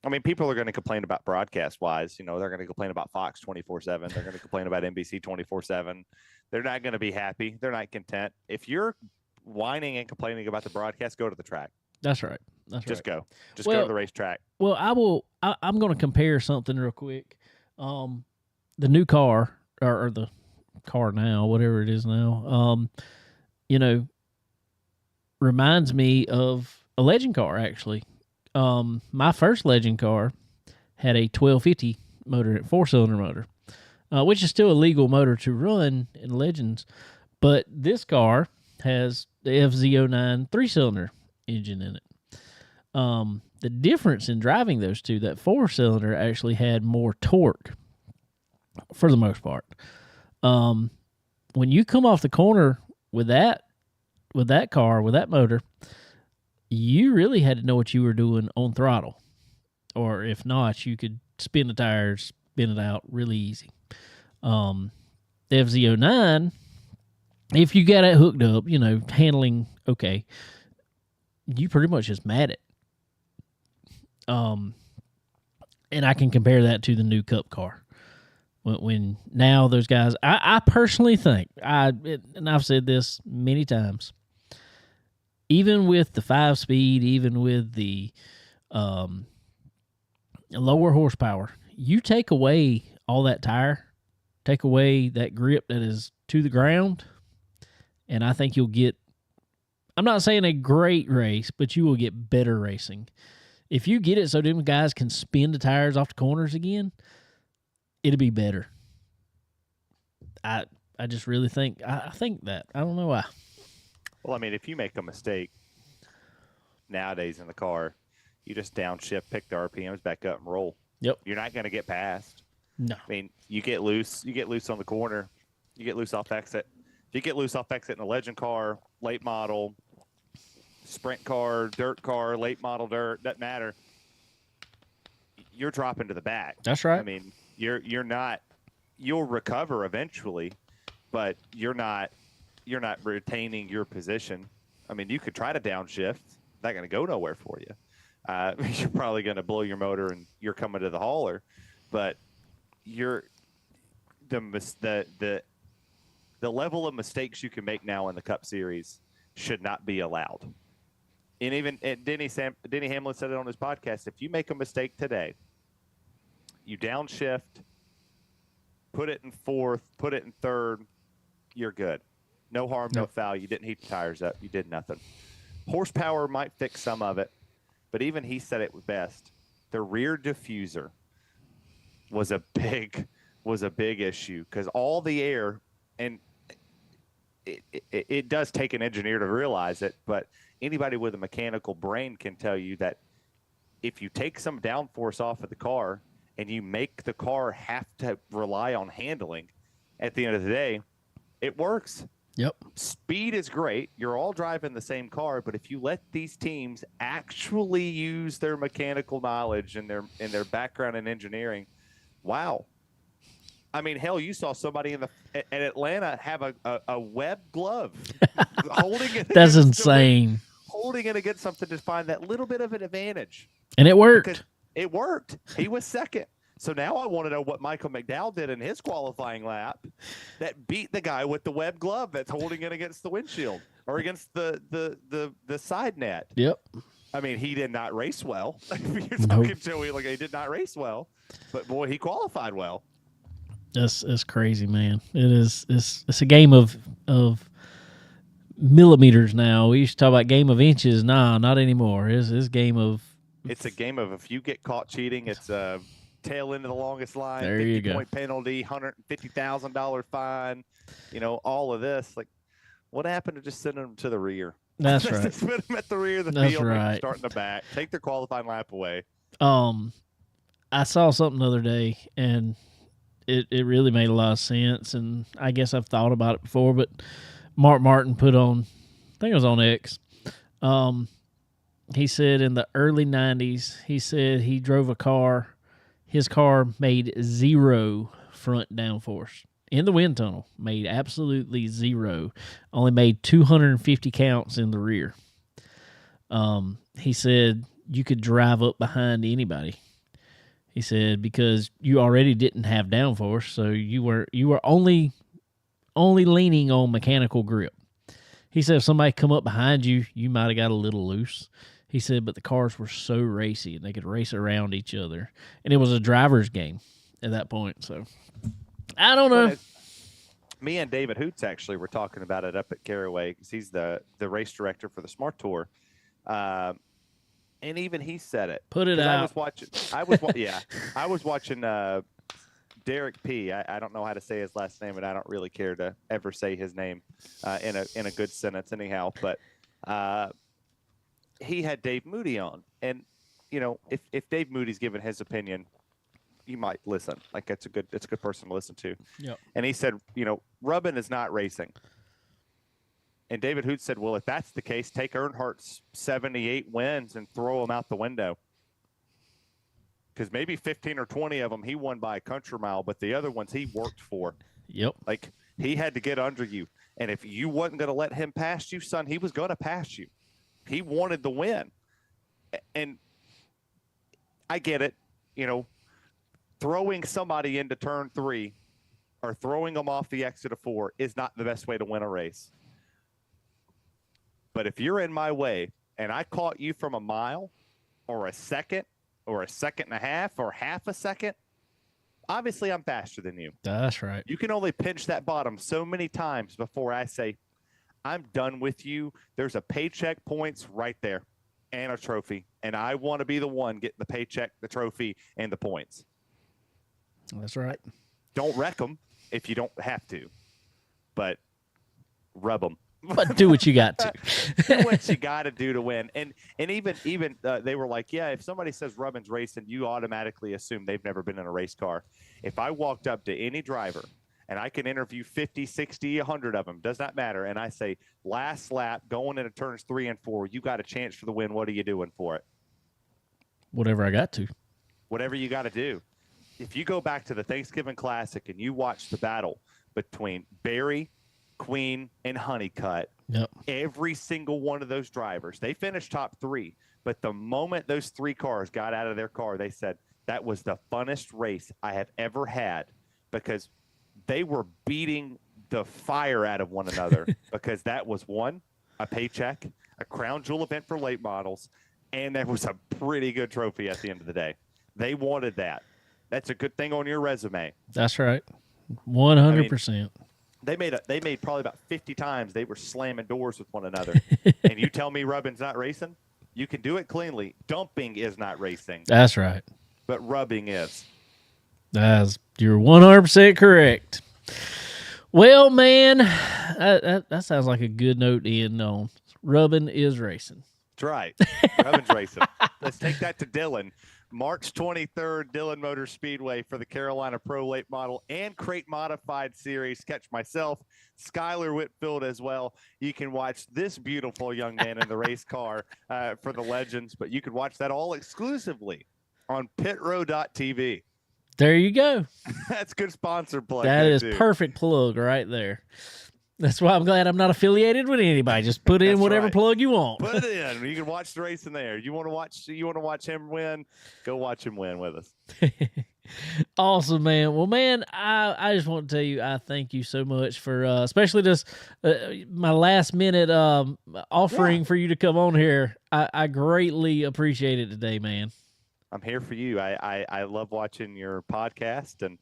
I mean, people are going to complain about broadcast-wise. They're going to complain about Fox 24/7. They're going to complain about NBC 24/7. They're not going to be happy. They're not content. If you're whining and complaining about the broadcast, go to the track. That's right. Just go. Just go to the racetrack. Well, I'm going to compare something real quick. The new car, or the car now, whatever it is now, reminds me of a Legend car, actually. My first Legend car had a 1250 motor, 4-cylinder motor, which is still a legal motor to run in Legends. But this car has the FZ09 3-cylinder engine in it. The difference in driving those two, that 4-cylinder actually had more torque for the most part. When you come off the corner with that car, with that motor, you really had to know what you were doing on throttle. Or if not, you could spin the tires, spin it out really easy. The FZ09, if you got it hooked up, handling okay, you pretty much just mad it. And I can compare that to the new Cup car. When now those guys, I personally think, and I've said this many times, even with the 5-speed, even with the lower horsepower, you take away all that tire, take away that grip that is to the ground, and I think you'll get, I'm not saying a great race, but you will get better racing. If you get it so them guys can spin the tires off the corners again, it'll be better. I just really think, I think that. I don't know why. Well, I mean, if you make a mistake nowadays in the car, you just downshift, pick the RPMs back up, and roll. Yep. You're not going to get past. No. I mean, you get loose on the corner, you get loose off exit. If you get loose off exit in a Legend car, late model, sprint car, dirt car, late model dirt, doesn't matter. You're dropping to the back. That's right. I mean, you're not. You'll recover eventually, but you're not retaining your position. I mean, you could try to downshift. Not going to go nowhere for you. You're probably going to blow your motor, and you're coming to the hauler. But the level of mistakes you can make now in the Cup Series should not be allowed. And even Denny Hamlin said it on his podcast. If you make a mistake today, you downshift, put it in fourth, put it in third, you're good. No harm, no foul. You didn't heat the tires up. You did nothing. Horsepower might fix some of it, but even he said it best. The rear diffuser was a big issue, because all the air, and it does take an engineer to realize it, but anybody with a mechanical brain can tell you that if you take some downforce off of the car and you make the car have to rely on handling, at the end of the day, it works. Yep. Speed is great. You're all driving the same car, but if you let these teams actually use their mechanical knowledge and their background in engineering, wow. I mean, hell, you saw somebody in Atlanta have a web glove holding it. That's insane. Holding it against something to find that little bit of an advantage. And it worked. Because it worked. He was second. So now I want to know what Michael McDowell did in his qualifying lap that beat the guy with the web glove that's holding it against the windshield or against the side net. Yep. I mean, he did not race well. You're talking to me like he did not race well, but boy, he qualified well. That's crazy, man. It is. It's a game of millimeters now. We used to talk about game of inches. Nah, not anymore. It's game of. It's a game of if you get caught cheating, it's a tail end of the longest line, There you 50-point penalty, $150,000 fine. All of this. Like, what happened to just sending them to the rear? That's Just right. put them at the rear of the That's field right. and start in the back. Take their qualifying lap away. I saw something the other day, and it really made a lot of sense. And I guess I've thought about it before, but Mark Martin put on, I think it was on X. He said in the early 90s, he said he drove a car. His car made 0 front downforce in the wind tunnel, made absolutely 0. Only made 250 counts in the rear. He said you could drive up behind anybody. He said because you already didn't have downforce, so you were only leaning on mechanical grip. He said if somebody come up behind you, you might have got a little loose. He said, but the cars were so racy and they could race around each other, and it was a driver's game at that point. So I don't know. Me and David Hoots actually were talking about it up at Caraway because he's the race director for the Smart Tour, and even he said it. Put it out. I was watching Derek P. I don't know how to say his last name, and I don't really care to ever say his name in a good sentence anyhow. But he had Dave Moody on, and if Dave Moody's given his opinion, you might listen. Like it's a good person to listen to. Yep. And he said, Rubbin is not racing. And David Hoot said, well, if that's the case, take Earnhardt's 78 wins and throw them out the window. Because maybe 15 or 20 of them he won by a country mile, but the other ones he worked for. Yep. Like he had to get under you. And if you wasn't going to let him pass you, son, he was going to pass you. He wanted the win. And I get it. Throwing somebody into turn 3 or throwing them off the exit of 4 is not the best way to win a race. But if you're in my way and I caught you from a mile or a second or a second and a half or half a second, obviously I'm faster than you. That's right. You can only pinch that bottom so many times before I say, I'm done with you. There's a paycheck points right there and a trophy. And I want to be the one getting the paycheck, the trophy, and the points. That's right. Don't wreck them if you don't have to, but rub them. But do what you got to. Do what you got to do to win. And even they were like, yeah, if somebody says Rubbin's racing, you automatically assume they've never been in a race car. If I walked up to any driver and I can interview 50, 60, 100 of them, does not matter, and I say, last lap, going into turns 3 and 4, you got a chance for the win. What are you doing for it? Whatever I got to. Whatever you got to do. If you go back to the Thanksgiving Classic and you watch the battle between Barry, Queen, and Honeycutt, yep. Every single one of those drivers, they finished top 3. But the moment those 3 cars got out of their car, they said, that was the funnest race I have ever had, because they were beating the fire out of one another because that was one, a paycheck, a crown jewel event for late models, and there was a pretty good trophy at the end of the day. They wanted that. That's a good thing on your resume. That's right. 100%. They made probably about 50 times they were slamming doors with one another. And you tell me Rubbin's not racing? You can do it cleanly. Dumping is not racing. That's right. But rubbing is. You're 100% correct. Well, man, that sounds like a good note to end on. Rubbin is racing. That's right. Rubbin's racing. Let's take that to Dillon. March 23rd, Dillon Motor Speedway for the Carolina Pro Late Model and Crate Modified Series. Catch myself, Skylar Whitfield as well. You can watch this beautiful young man in the race car for the Legends, but you can watch that all exclusively on pitrow.tv. There you go. That's good sponsor plug. That is too. Perfect plug right there. That's why I'm glad I'm not affiliated with anybody. Just put in whatever right. plug you want. Put it in. You can watch the race in there. You want to watch him win? Go watch him win with us. Awesome, man. Well, man, I just want to tell you I thank you so much for especially this my last minute offering for you to come on here. I greatly appreciate it today, man. I'm here for you. I love watching your podcast, and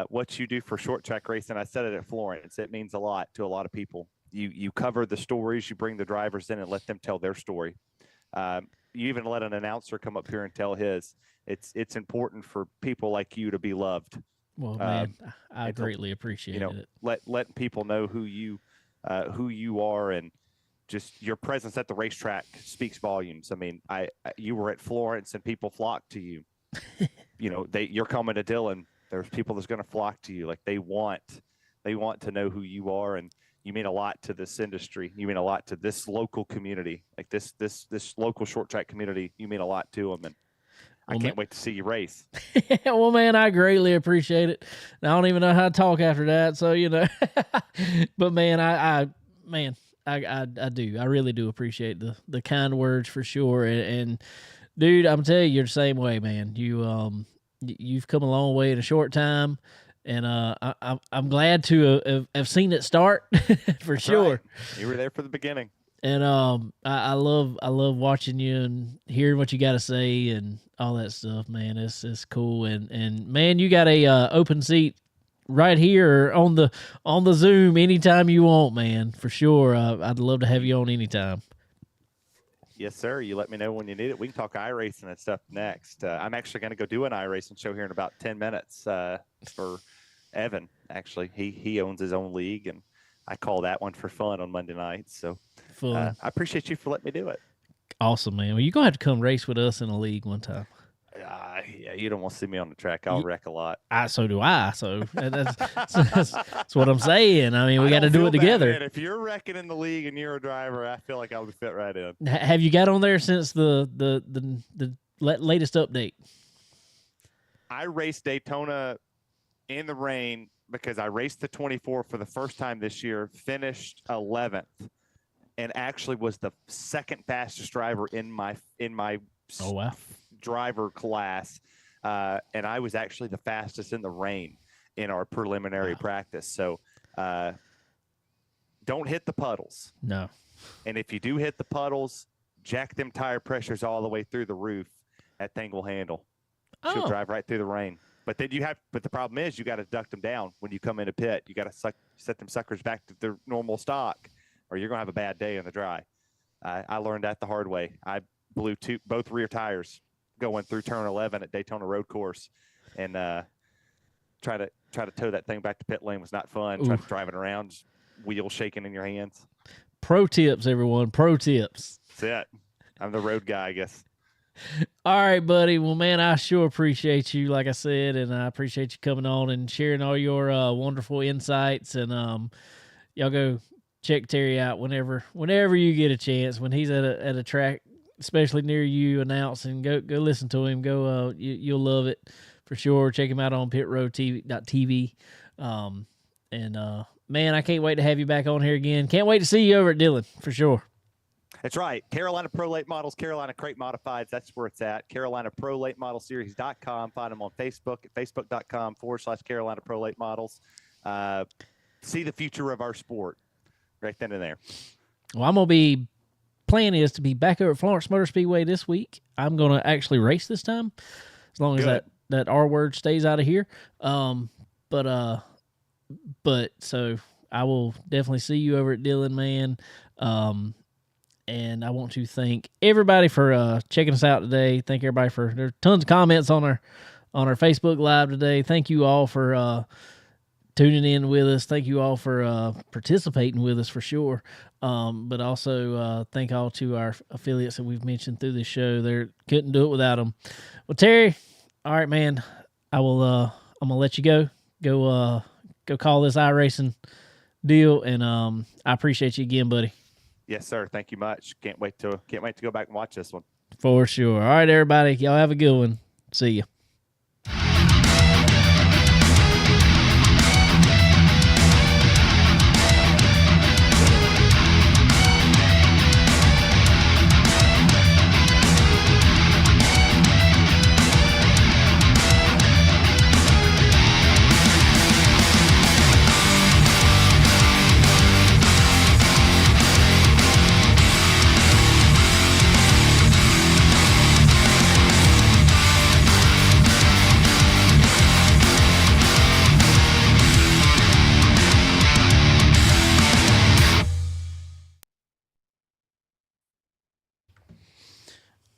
what you do for short track racing. I said it at Florence. It means a lot to a lot of people. You cover the stories, you bring the drivers in and let them tell their story. You even let an announcer come up here and tell his. It's important for people like you to be loved. Well, man, I greatly appreciate it. Letting people know who you are, and just your presence at the racetrack speaks volumes. I mean, you were at Florence and people flocked to you. You're coming to Dillon. There's people that's going to flock to you. Like they want to know who you are, and you mean a lot to this industry. You mean a lot to this local community, like this local short track community. You mean a lot to them, and I can't wait to see you race. Well, man, I greatly appreciate it. I don't even know how to talk after that, so but man, I do. I really do appreciate the kind words for sure. And dude, I'm telling you, you're the same way, man. You've come a long way in a short time, and I'm glad to have seen it start for sure. Right. You were there for the beginning. And I love watching you and hearing what you got to say and all that stuff, man. It's cool. And man, you got a open seat right here on the Zoom anytime you want, man, for sure. I'd love to have you on anytime. Yes, sir. You let me know when you need it. We can talk iRacing and stuff next. I'm actually going to go do an iRacing show here in about 10 minutes for Evan. Actually, he owns his own league, and I call that one for fun on Monday nights. So I appreciate you for letting me do it. Awesome, man. Well, you're going to have to come race with us in a league one time. Yeah, you don't want to see me on the track. I'll wreck a lot. So do I. So that's what I'm saying. I mean, we got to do it together. Man. If you're wrecking in the league and you're a driver, I feel like I'll be fit right in. Have you got on there since the latest update? I raced Daytona in the rain because I raced the 24 for the first time this year, finished 11th, and actually was the second fastest driver in my oh, wow. driver class. And I was actually the fastest in the rain in our preliminary practice. So don't hit the puddles. No. And if you do hit the puddles, jack them tire pressures all the way through the roof. That thing will handle. She'll drive right through the rain. But then but the problem is you got to duck them down when you come in a pit. You got to set them suckers back to their normal stock, or you're going to have a bad day in the dry. I learned that the hard way. I blew both rear tires going through turn 11 at Daytona Road Course, and try to tow that thing back to pit lane was not fun. Try to drive it around, just wheels shaking in your hands. Pro tips, everyone. Pro tips. That's it. I'm the road guy, I guess. All right, buddy. Well, man, I sure appreciate you, like I said, and I appreciate you coming on and sharing all your wonderful insights. And y'all go check Terry out whenever you get a chance. When he's at a track, especially near you, announcing, go listen to him. Go, you'll love it for sure. Check him out on pitroadtv.tv. Man, I can't wait to have you back on here again. Can't wait to see you over at Dillon for sure. That's right. Carolina Pro Late Models, Carolina Crate Modifieds. That's where it's at. Carolina Pro Late Model Series.com. Find them on Facebook at facebook.com/Carolina Pro Late Models. See the future of our sport right then and there. Well, I'm going to be, plan is to be back over at Florence Motor Speedway this week. I'm going to actually race this time, as long as that R word stays out of here. But so I will definitely see you over at Dillon, man. And I want to thank everybody for checking us out today. Thank everybody there are tons of comments on our Facebook Live today. Thank you all for tuning in with us. Thank you all for participating with us for sure. But also thank all to our affiliates that we've mentioned through this show. They couldn't do it without them. Well, Terry, all right, man. I'm gonna let you go. Go call this iRacing deal, and I appreciate you again, buddy. Yes, sir. Thank you much. Can't wait to go back and watch this one. For sure. All right, everybody. Y'all have a good one. See ya.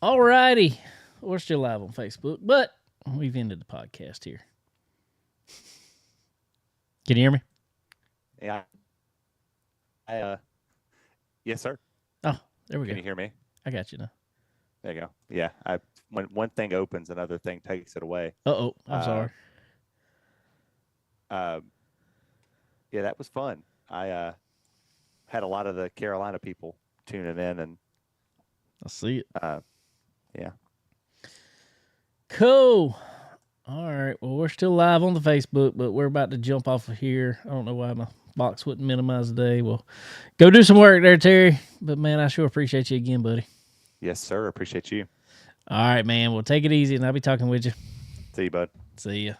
All righty. We're still live on Facebook, but we've ended the podcast here. Can you hear me? Yeah. Yes, sir. Oh, there we Can go. you hear me? I got you now. There you go. Yeah. When one thing opens, another thing takes it away. Uh-oh. I'm sorry. Yeah, that was fun. I had a lot of the Carolina people tuning in, and I see it. yeah. Cool. All right. Well, we're still live on the Facebook, but we're about to jump off of here. I don't know why my box wouldn't minimize today. Well, go do some work there, Terry. But, man, I sure appreciate you again, buddy. Yes, sir. Appreciate you. All right, man. Well, take it easy, and I'll be talking with you. See you, bud. See ya.